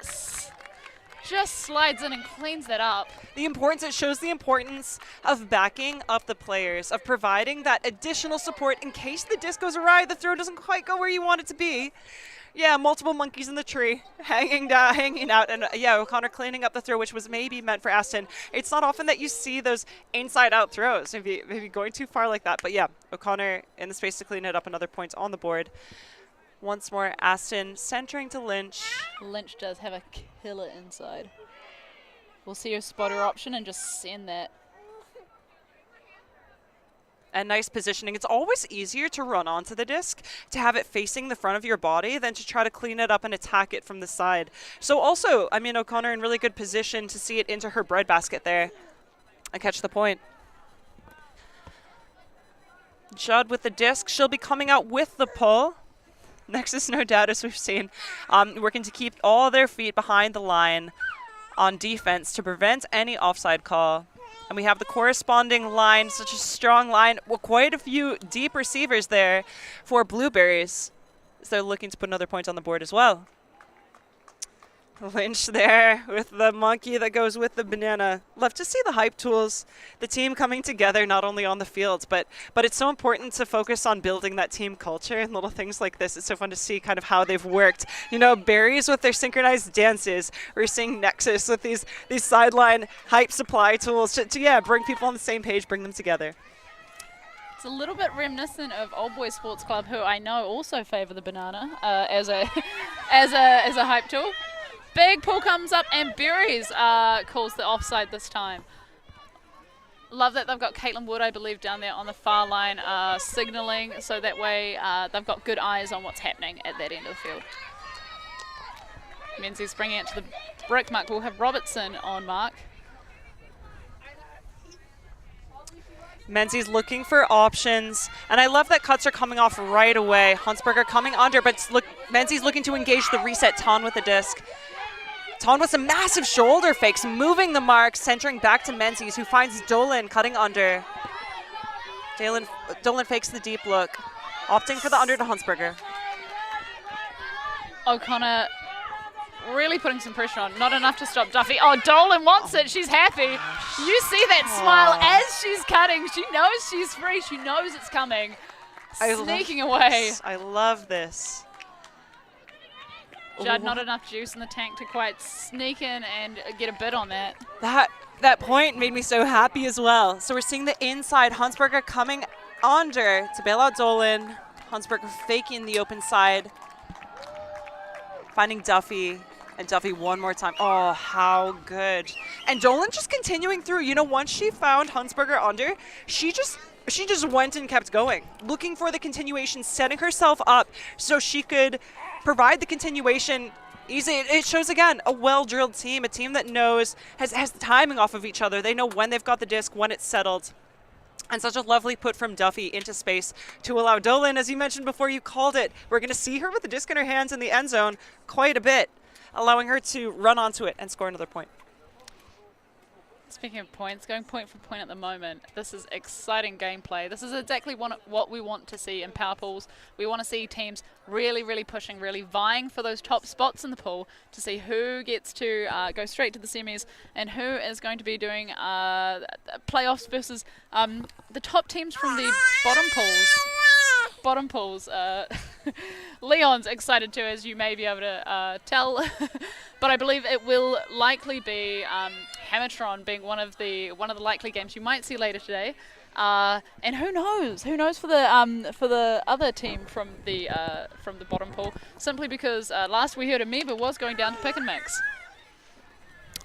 just slides in and cleans that up. It shows the importance of backing up the players, of providing that additional support in case the disc goes awry, the throw doesn't quite go where you want it to be. Yeah, multiple monkeys in the tree, hanging out, and O'Connor cleaning up the throw, which was maybe meant for Aston. It's not often that you see those inside-out throws, maybe going too far like that. But yeah, O'Connor in the space to clean it up, another point on the board. Once more, Aston centering to Lynch. Lynch does have a killer inside. We'll see her spotter option and just send that. And nice positioning. It's always easier to run onto the disc, to have it facing the front of your body, than to try to clean it up and attack it from the side. So also, O'Connor in really good position to see it into her breadbasket there and catch the point. Judd with the disc. She'll be coming out with the pull. Nexus, no doubt, as we've seen, working to keep all their feet behind the line on defense to prevent any offside call. And we have the corresponding line, such a strong line. Well, quite a few deep receivers there for Blueberries, as they're looking to put another point on the board as well. Lynch there with the monkey that goes with the banana. Love to see the hype tools, the team coming together not only on the field, but it's so important to focus on building that team culture and little things like this. It's so fun to see kind of how they've worked. You know, Berries with their synchronized dances. We're seeing Nexus with these sideline hype supply tools to bring people on the same page, bring them together. It's a little bit reminiscent of Old Boy Sports Club, who I know also favor the banana as a as a hype tool. Big pull comes up, and Berries calls the offside this time. Love that they've got Caitlin Wood, I believe, down there on the far line signaling, so that way they've got good eyes on what's happening at that end of the field. Menzies bringing it to the brick mark. We'll have Robertson on mark. Menzies looking for options, and I love that cuts are coming off right away. Huntsberger coming under, but Menzies looking to engage the reset. Ton with the disc. Ton with some massive shoulder fakes, moving the mark, centering back to Menzies, who finds Dolan cutting under. Dolan fakes the deep look, opting for the under to Huntsberger. O'Connor really putting some pressure on. Not enough to stop Duffy. Oh, Dolan wants it. She's happy. You see that smile as she's cutting. She knows she's free. She knows it's coming. Sneaking away. I love this. Judd, not enough juice in the tank to quite sneak in and get a bit on that. That point made me so happy as well. So we're seeing the inside. Huntsberger coming under to bail out Dolan. Huntsberger faking the open side. Finding Duffy. And Duffy one more time. Oh, how good. And Dolan just continuing through. You know, once she found Huntsberger under, she just went and kept going. Looking for the continuation, setting herself up so she could provide the continuation easy. It shows, again, a well-drilled team, a team that knows, has the timing off of each other. They know when they've got the disc, when it's settled. And such a lovely put from Duffy into space to allow Dolan, as you mentioned before, you called it. We're going to see her with the disc in her hands in the end zone quite a bit, allowing her to run onto it and score another point. Speaking of points, going point for point at the moment, this is exciting gameplay. This is exactly what we want to see in power pools. We want to see teams really, really pushing, really vying for those top spots in the pool to see who gets to go straight to the semis and who is going to be doing playoffs versus the top teams from the bottom pools. Leon's excited too, as you may be able to tell, but I believe it will likely be Hammertron being one of the likely games you might see later today. And who knows for the other team from the bottom pool, simply because last we heard Amoeba was going down to pick and mix.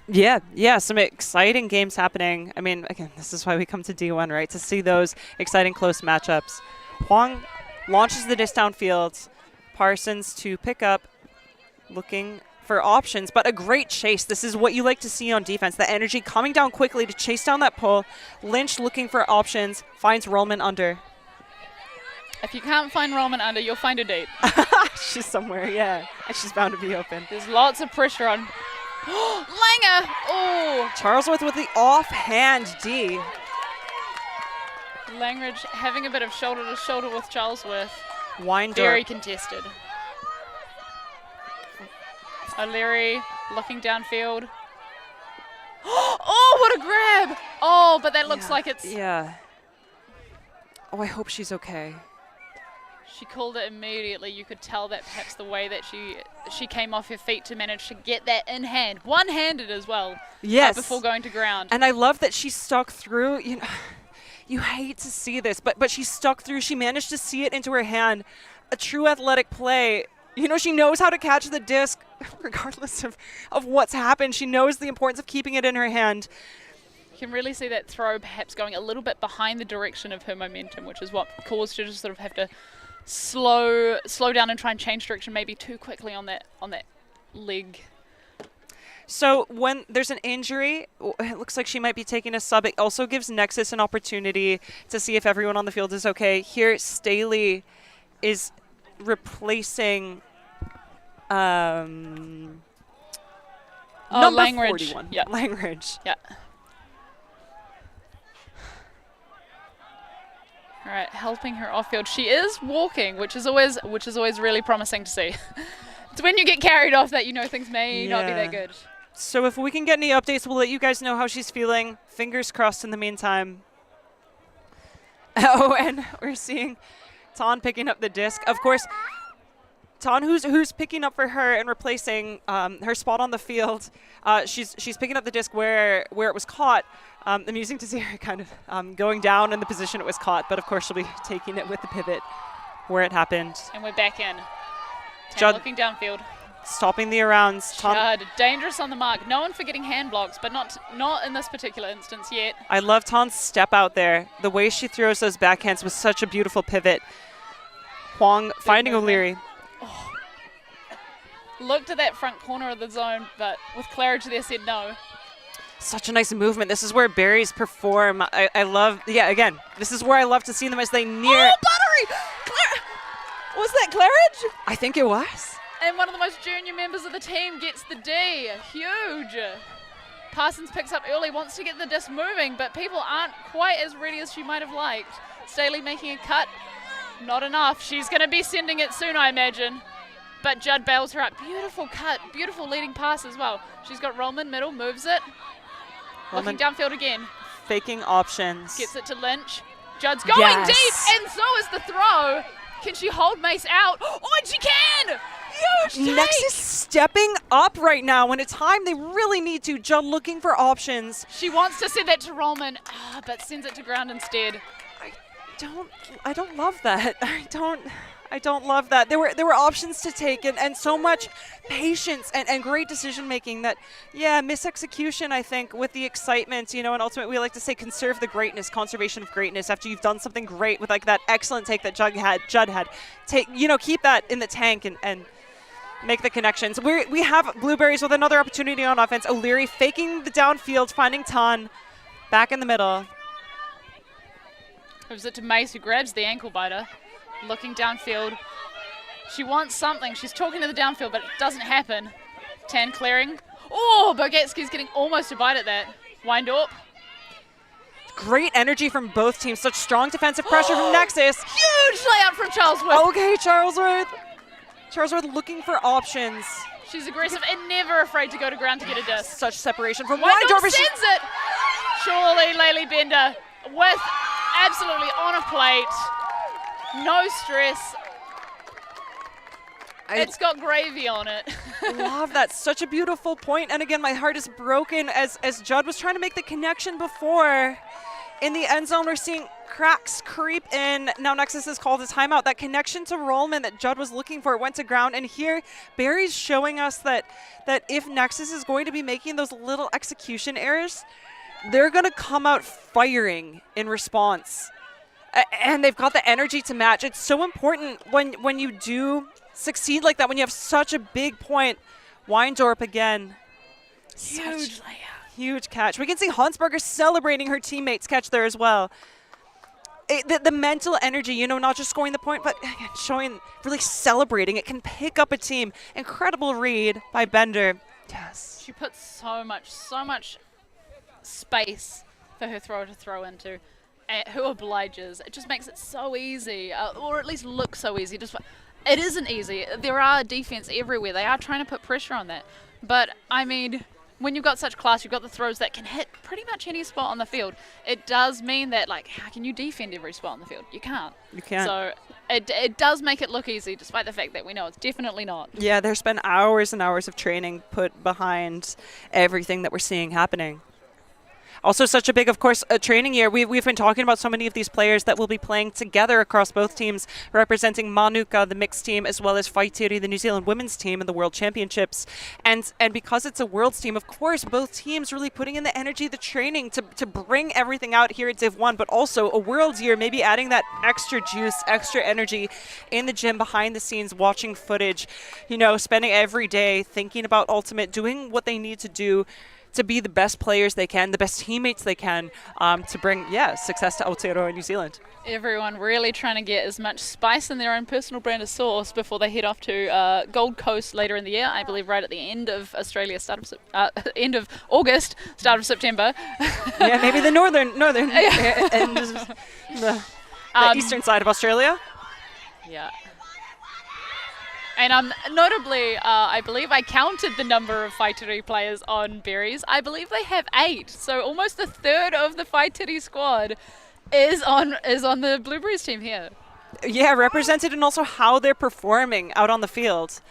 Yeah, some exciting games happening. I mean, again, this is why we come to D1, right? To see those exciting close matchups. Huang launches the disc downfield. Parsons to pick up, looking for options, but a great chase. This is what you like to see on defense. The energy coming down quickly to chase down that pull. Lynch looking for options, finds Rollman under. If you can't find Rollman under, you'll find a date. She's somewhere, yeah. And she's bound to be open. There's lots of pressure on. Langer! Oh! Charlesworth with the offhand D. Langridge having a bit of shoulder to shoulder with Charlesworth. Winder. Very contested. O'Leary looking downfield. Oh, what a grab! Oh, but that looks like it's... Yeah. Oh, I hope she's okay. She called it immediately. You could tell that perhaps the way that she came off her feet to manage to get that in hand. One-handed as well. Yes. Before going to ground. And I love that she stuck through. You know, you hate to see this, but she stuck through. She managed to see it into her hand. A true athletic play. You know, she knows how to catch the disc regardless of what's happened. She knows the importance of keeping it in her hand. You can really see that throw perhaps going a little bit behind the direction of her momentum, which is what caused her to just sort of have to slow down and try and change direction maybe too quickly on that leg. So when there's an injury, it looks like she might be taking a sub. It also gives Nexus an opportunity to see if everyone on the field is okay. Here, Staley is replacing number Langridge. 41. Yeah. Langridge. Yeah. All right, helping her off field. She is walking, which is always really promising to see. It's when you get carried off that you know things may not be that good. So if we can get any updates, we'll let you guys know how she's feeling. Fingers crossed in the meantime. Oh, and we're seeing Ton picking up the disc. Of course, Ton, who's picking up for her and replacing her spot on the field. She's picking up the disc where it was caught. Amusing to see her kind of going down in the position it was caught, but of course she'll be taking it with the pivot where it happened. And we're back in. Judd looking downfield. Stopping the arounds. Judd, dangerous on the mark. No one for getting hand blocks, but not in this particular instance yet. I love Ton's step out there. The way she throws those backhands was such a beautiful pivot. Huang finding O'Leary. Oh. Looked at that front corner of the zone, but with clarity there said no. Such a nice movement. This is where berries perform. I love, again, this is where I love to see them as they near. Oh, Buttery! Was that Claridge? I think it was. And one of the most junior members of the team gets the D. Huge. Parsons picks up early, wants to get the disc moving, but people aren't quite as ready as she might have liked. Staley making a cut. Not enough. She's going to be sending it soon, I imagine. But Judd bails her up. Beautiful cut. Beautiful leading pass as well. She's got Roman middle, moves it. Looking downfield again. Faking options. Gets it to Lynch. Judd's going deep, and so is the throw. Can she hold Mace out? Oh, and she can! Huge take! Nexus stepping up right now. When it's time, they really need to. Judd looking for options. She wants to send that to Roman, but sends it to ground instead. I don't love that. I don't love that. There were options to take and so much patience and great decision making that, misexecution, I think, with the excitement, and ultimately we like to say conserve the greatness, conservation of greatness after you've done something great with like that excellent take that Judd had. Keep that in the tank and make the connections. We have Blueberries with another opportunity on offense. O'Leary faking the downfield, finding Ton back in the middle. Gives it to Mace, who grabs the ankle biter. Looking downfield. She wants something. She's talking to the downfield, but it doesn't happen. Tan clearing. Oh, Bogetski's getting almost a bite at that. Wind up. Great energy from both teams. Such strong defensive pressure from Nexus. Huge layout from Charlesworth. Okay, Charlesworth. Charlesworth looking for options. She's aggressive and never afraid to go to ground to get a disc. Such separation from Windorf Windorf. sends it. Surely Laylee Bender with absolutely on a plate. No stress. It's got gravy on it. Love that. Such a beautiful point. And again, my heart is broken as Judd was trying to make the connection before. In the end zone, we're seeing cracks creep in. Now Nexus has called a timeout. That connection to Rollman that Judd was looking for went to ground. And here, Barry's showing us that if Nexus is going to be making those little execution errors, they're going to come out firing in response. And they've got the energy to match. It's so important when you do succeed like that, when you have such a big point. Weindorp again. Huge layout. Huge catch. We can see Huntsberger celebrating her teammates' catch there as well. The mental energy, not just scoring the point, but again, really celebrating. It can pick up a team. Incredible read by Bender. Yes. She puts so much space for her thrower to throw into. Who obliges. It just makes it so easy, or at least look so easy. It isn't easy. There are defense everywhere. They are trying to put pressure on that. But, I mean, when you've got such class, you've got the throws that can hit pretty much any spot on the field. It does mean that, how can you defend every spot on the field? You can't. You can't. So it does make it look easy, despite the fact that we know it's definitely not. Yeah, there's been hours and hours of training put behind everything that we're seeing happening. Also such a big, of course, training year. We've been talking about so many of these players that will be playing together across both teams, representing Manuka, the mixed team, as well as Whaitiri, the New Zealand women's team in the World Championships. And because it's a Worlds team, of course, both teams really putting in the energy, the training to bring everything out here at Div 1, but also a Worlds year, maybe adding that extra juice, extra energy in the gym, behind the scenes, watching footage, spending every day thinking about Ultimate, doing what they need to do to be the best players they can, the best teammates they can, to bring, success to Aotearoa, New Zealand. Everyone really trying to get as much spice in their own personal brand of sauce before they head off to Gold Coast later in the year. I believe right at the end of Australia, end of August, start of September. Yeah, maybe the northern end of the eastern side of Australia. Yeah. And notably, I believe I counted the number of Whaitiri players on Berries. I believe they have 8, so almost a third of the Whaitiri squad is on the Blueberries team here. Yeah, represented and also how they're performing out on the field.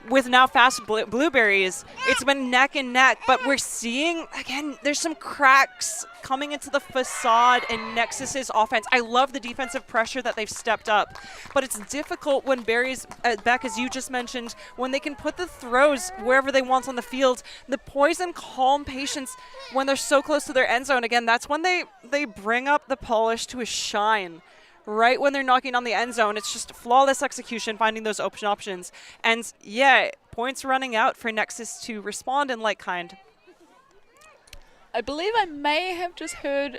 With now fast Blueberries, it's been neck and neck, but we're seeing, again, there's some cracks coming into the facade in Nexus's offense. I love the defensive pressure that they've stepped up, but it's difficult when Berries, Beck, as you just mentioned, when they can put the throws wherever they want on the field, the poise and calm patience when they're so close to their end zone. Again, that's when they bring up the polish to a shine. Right when they're knocking on the end zone, it's just flawless execution, finding those open options. And yeah, points running out for Nexus to respond in like kind. I believe I may have just heard,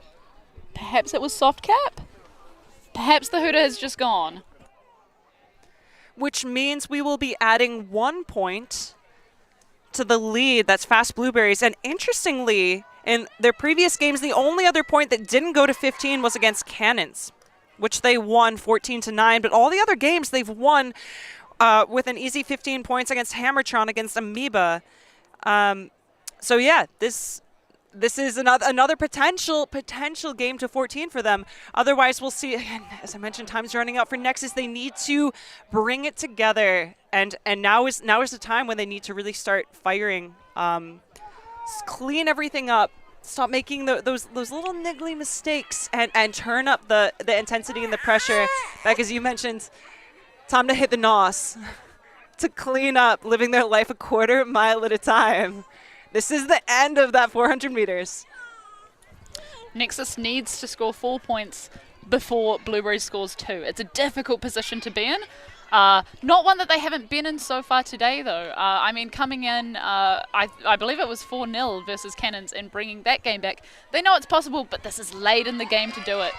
perhaps it was soft cap? Perhaps the hooter has just gone. Which means we will be adding 1 point to the lead. That's fast Blueberries. And interestingly, in their previous games, the only other point that didn't go to 15 was against Cannons, which they won 14-9, but all the other games they've won with an easy 15 points against Hammertron, against Amoeba. So yeah, this is another potential game to 14 for them. Otherwise, we'll see, again, as I mentioned, time's running out for Nexus. They need to bring it together, and now is the time when they need to really start firing, clean everything up. Stop making those little niggly mistakes and turn up the intensity and the pressure. Like as you mentioned, time to hit the NOS, to clean up, living their life a quarter mile at a time. This is the end of that 400 meters. Nexus needs to score 4 points before Blueberries scores 2. It's a difficult position to be in. Not one that they haven't been in so far today, though. I mean, coming in, I believe it was 4-0 versus Cannons and bringing that game back. They know it's possible, but this is late in the game to do it.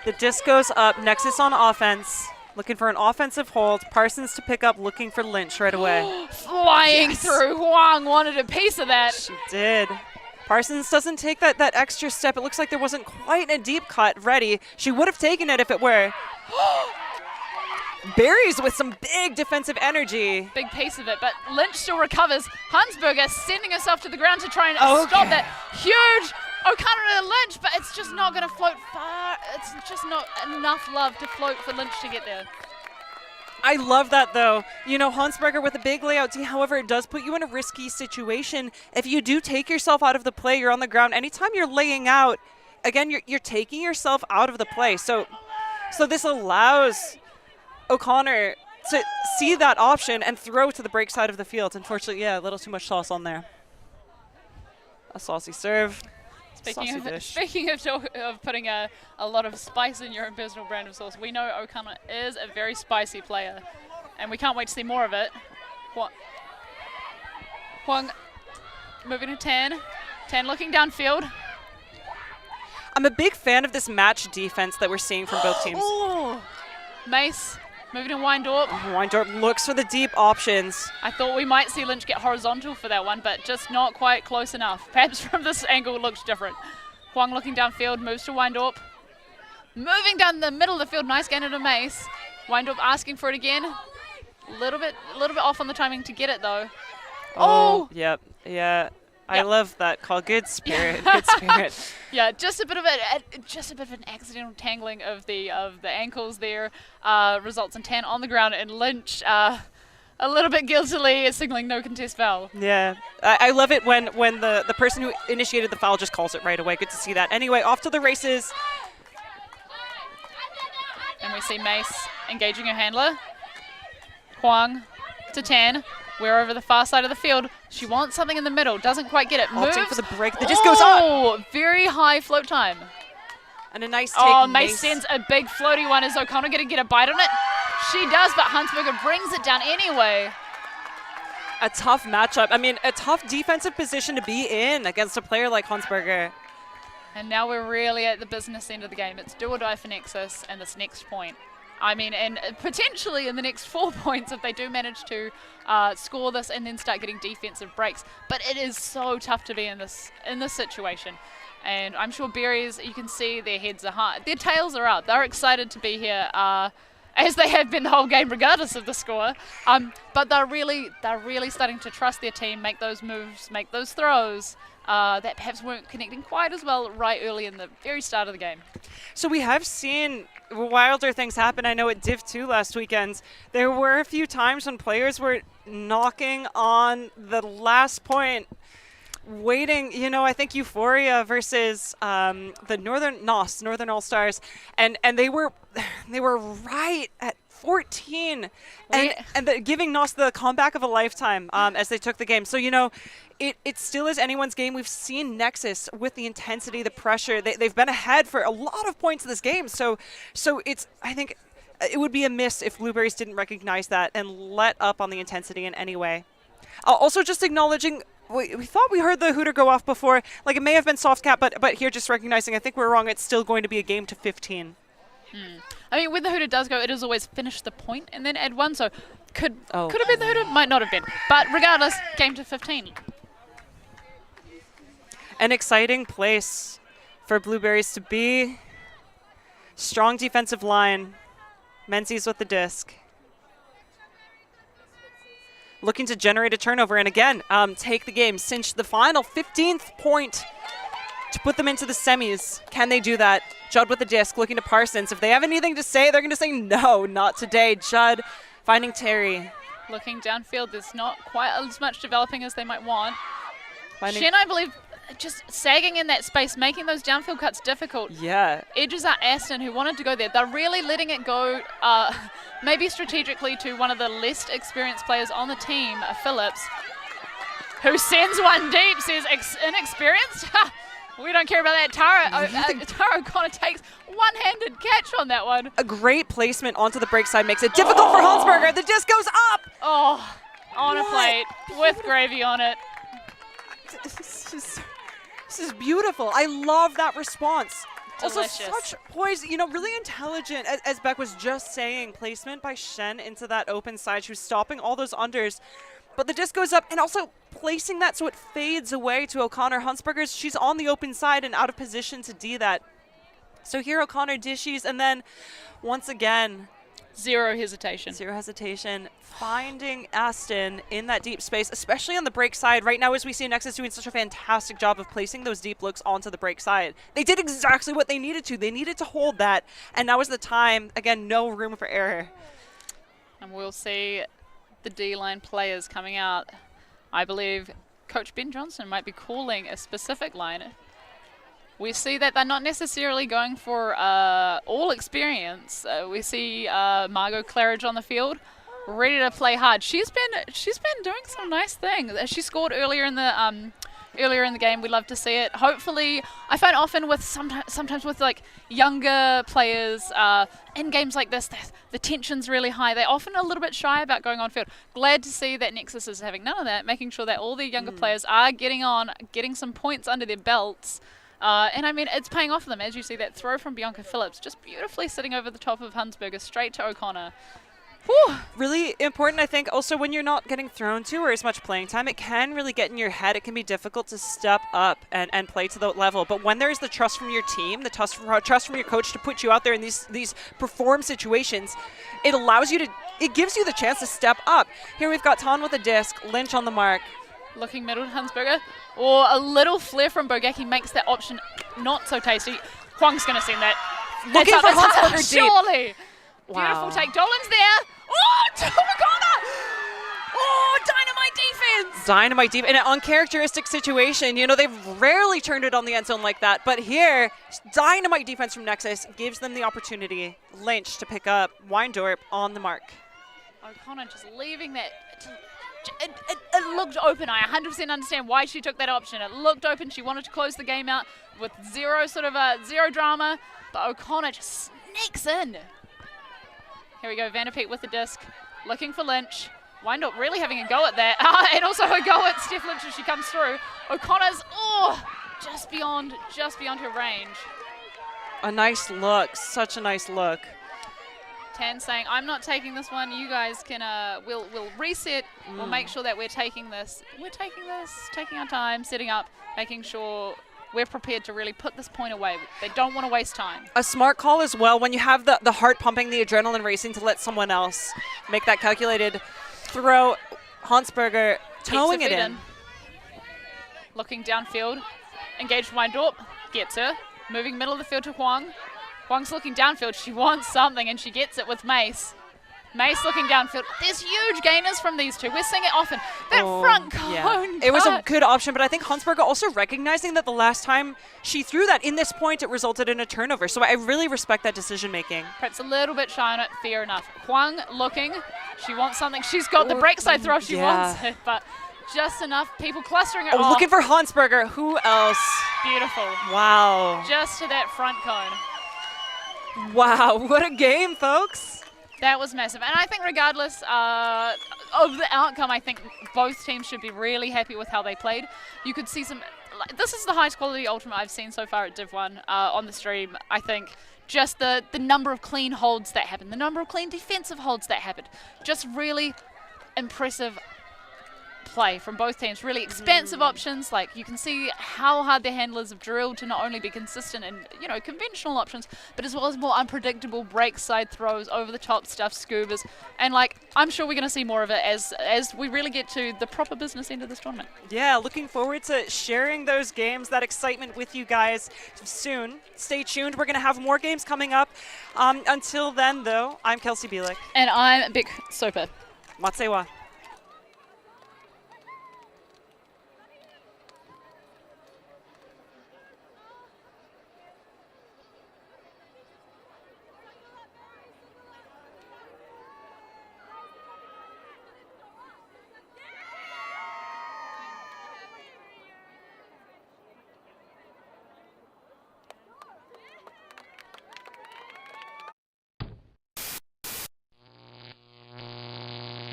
The disc goes up. Nexus on offense, looking for an offensive hold. Parsons to pick up, looking for Lynch right away. Flying through. Huang wanted a piece of that. She did. Parsons doesn't take that extra step. It looks like there wasn't quite a deep cut ready. She would have taken it if it were. Berries with some big defensive energy. Big piece of it, but Lynch still recovers. Hansberger sending herself to the ground to try and stop that huge O'Connor to Lynch, but it's just not going to float far. It's just not enough love to float for Lynch to get there. I love that, though. You know, Hansberger with a big layout D, however, it does put you in a risky situation. If you do take yourself out of the play, you're on the ground. Anytime you're laying out, again, you're taking yourself out of the play. So this allows O'Connor to see that option and throw to the break side of the field. Unfortunately, yeah, a little too much sauce on there. A saucy serve. Speaking of putting a lot of spice in your own personal brand of sauce, we know O'Connor is a very spicy player, and we can't wait to see more of it. Huang moving to 10. 10 looking downfield. I'm a big fan of this match defense that we're seeing from both teams. Ooh. Mace moving to Weindorp. Weindorp looks for the deep options. I thought we might see Lynch get horizontal for that one, but just not quite close enough. Perhaps from this angle it looks different. Huang looking downfield, moves to Weindorp. Moving down the middle of the field, nice gain into Mace. Weindorp asking for it again. A little bit off on the timing to get it though. Oh! Yep, yeah. I love that call. Good spirit. Good spirit. Yeah, just a bit of an accidental tangling of the ankles there results in 10 on the ground, and Lynch a little bit guiltily is signaling no contest foul. Yeah, I love it when the person who initiated the foul just calls it right away. Good to see that. Anyway, off to the races. And we see Mace engaging her handler. Huang to 10. We're over the far side of the field. She wants something in the middle. Doesn't quite get it. Opting for the break. The disc goes up. Oh, very high float time. And a nice take. Oh, Mace sends a big floaty one. Is O'Connor going to get a bite on it? She does, but Hansberger brings it down anyway. a tough matchup. I mean, a tough defensive position to be in against a player like Hansberger. And now we're really at the business end of the game. It's do or die for Nexus and this next point. I mean, and potentially in the next 4 points if they do manage to score this and then start getting defensive breaks. But it is so tough to be in this situation. And I'm sure Berries, you can see their heads are high. Their tails are up. They're excited to be here, as they have been the whole game, regardless of the score. But they're really starting to trust their team, make those moves, make those throws that perhaps weren't connecting quite as well right early in the very start of the game. So we have seen wilder things happen. I know at Div 2 last weekend, there were a few times when players were knocking on the last point, waiting, you know, I think Euphoria versus the Northern All-Stars, and they were right at 14, and giving NOS the comeback of a lifetime as they took the game. So, you know, it still is anyone's game. We've seen Nexus with the intensity, the pressure. They've been ahead for a lot of points in this game. So it's, I think, it would be a miss if Blueberries didn't recognize that and let up on the intensity in any way. Also, just acknowledging, we thought we heard the hooter go off before. Like, it may have been soft cap, but here just recognizing, I think we're wrong. It's still going to be a game to 15. I mean, when the hooter does go, it is always finish the point and then add one. So could have been the hooter, might not have been. But regardless, game to 15. An exciting place for Blueberries to be. Strong defensive line. Menzies with the disc. Looking to generate a turnover and again take the game, cinch the final 15th point to put them into the semis. Can they do that? Judd with the disc looking to Parsons. If they have anything to say, they're going to say no, not today. Judd finding Terry. Looking downfield, there's not quite as much developing as they might want. Shen, I believe, just sagging in that space, making those downfield cuts difficult. Yeah. Edges are Aston, who wanted to go there. They're really letting it go, maybe strategically, to one of the less experienced players on the team, Phillips, who sends one deep, says inexperienced. We don't care about that. Tara O'Connor takes one-handed catch on that one. A great placement onto the break side makes it difficult for Hansberger. The disc goes up. Oh, on a plate with gravy on it. This is beautiful. I love that response. Delicious. Also, such poise, you know, really intelligent, as Beck was just saying. Placement by Shen into that open side. She was stopping all those unders. But the disc goes up, and also placing that so it fades away to O'Connor. Hansberger's, she's on the open side and out of position to do that. So here O'Connor dishes, and then once again, Zero hesitation, finding Aston in that deep space, especially on the break side. Right now, as we see Nexus doing such a fantastic job of placing those deep looks onto the break side. They did exactly what they needed to. They needed to hold that, and now is the time. Again, no room for error. And we'll see the D-line players coming out. I believe Coach Ben Johnson might be calling a specific line. We see that they're not necessarily going for all experience. We see Margot Claridge on the field, ready to play hard. She's been doing some nice things. She scored earlier in the game. We love to see it. Hopefully, I find often with sometimes with like younger players in games like this, the tension's really high. They're often a little bit shy about going on field. Glad to see that Nexus is having none of that, making sure that all the younger players are getting some points under their belts. And I mean, it's paying off for them. As you see that throw from Bianca Phillips, just beautifully sitting over the top of Hansberger, straight to O'Connor. Whew. Really important, I think, also when you're not getting thrown to or as much playing time, it can really get in your head. It can be difficult to step up and play to that level. But when there's the trust from your team, the trust from your coach to put you out there in these perform situations, it allows you to, it gives you the chance to step up. Here we've got Ton with a disc, Lynch on the mark. Looking middle to Hansberger, or a little flare from Bogacki makes that option not so tasty. Huang's going to send that. Looking for Hansberger deep. Surely. Wow. Beautiful take. Dolan's there. Oh, to O'Connor. Oh, dynamite defense. Dynamite deep in an uncharacteristic situation. You know, they've rarely turned it on the end zone like that. But here, dynamite defense from Nexus gives them the opportunity. Lynch to pick up Weindorp on the mark. O'Connor just leaving that. It looked open. I 100% understand why she took that option. It looked open. She wanted to close the game out with zero drama. But O'Connor just sneaks in. Here we go. Vanderpeet with the disc. Looking for Lynch. Wyandotte really having a go at that. And also a go at Steph Lynch as she comes through. O'Connor's, just beyond her range. A nice look, such a nice look. Tan saying, I'm not taking this one. You guys can, we'll reset. We'll make sure that we're taking this. Taking our time, setting up, making sure we're prepared to really put this point away. They don't want to waste time. A smart call as well when you have the heart pumping, the adrenaline racing to let someone else make that calculated throw. Hansberger towing it in. Looking downfield. Engaged Wyandotte. Gets her. Moving middle of the field to Huang. Huang's looking downfield. She wants something, and she gets it with Mace. Mace looking downfield. There's huge gainers from these two. We're seeing it often. That front cone It was a cut. good option, but I think Hansberger also recognizing that the last time she threw that in this point, it resulted in a turnover. So I really respect that decision making. Perhaps a little bit shy on it. Fair enough. Huang looking. She wants something. She's got the break side throw. She wants it, but just enough people clustering her. Oh, looking for Hansberger. Who else? Beautiful. Wow. Just to that front cone. Wow, what a game, folks. That was massive. And I think regardless of the outcome, I think both teams should be really happy with how they played. You could see some... This is the highest quality Ultimate I've seen so far at Div 1 on the stream. I think just the number of clean holds that happened, the number of clean defensive holds that happened. Just really impressive play from both teams. Really expansive options. Like, you can see how hard their handlers have drilled to not only be consistent in, conventional options, but as well as more unpredictable break side throws, over the top stuff, scubas. And I'm sure we're going to see more of it as we really get to the proper business end of this tournament. Yeah, looking forward to sharing those games, that excitement with you guys soon. Stay tuned. We're going to have more games coming up. Until then, though, I'm Kelsey Bielik. And I'm Beck Soper. Matsewa.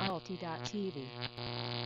ULTI.TV.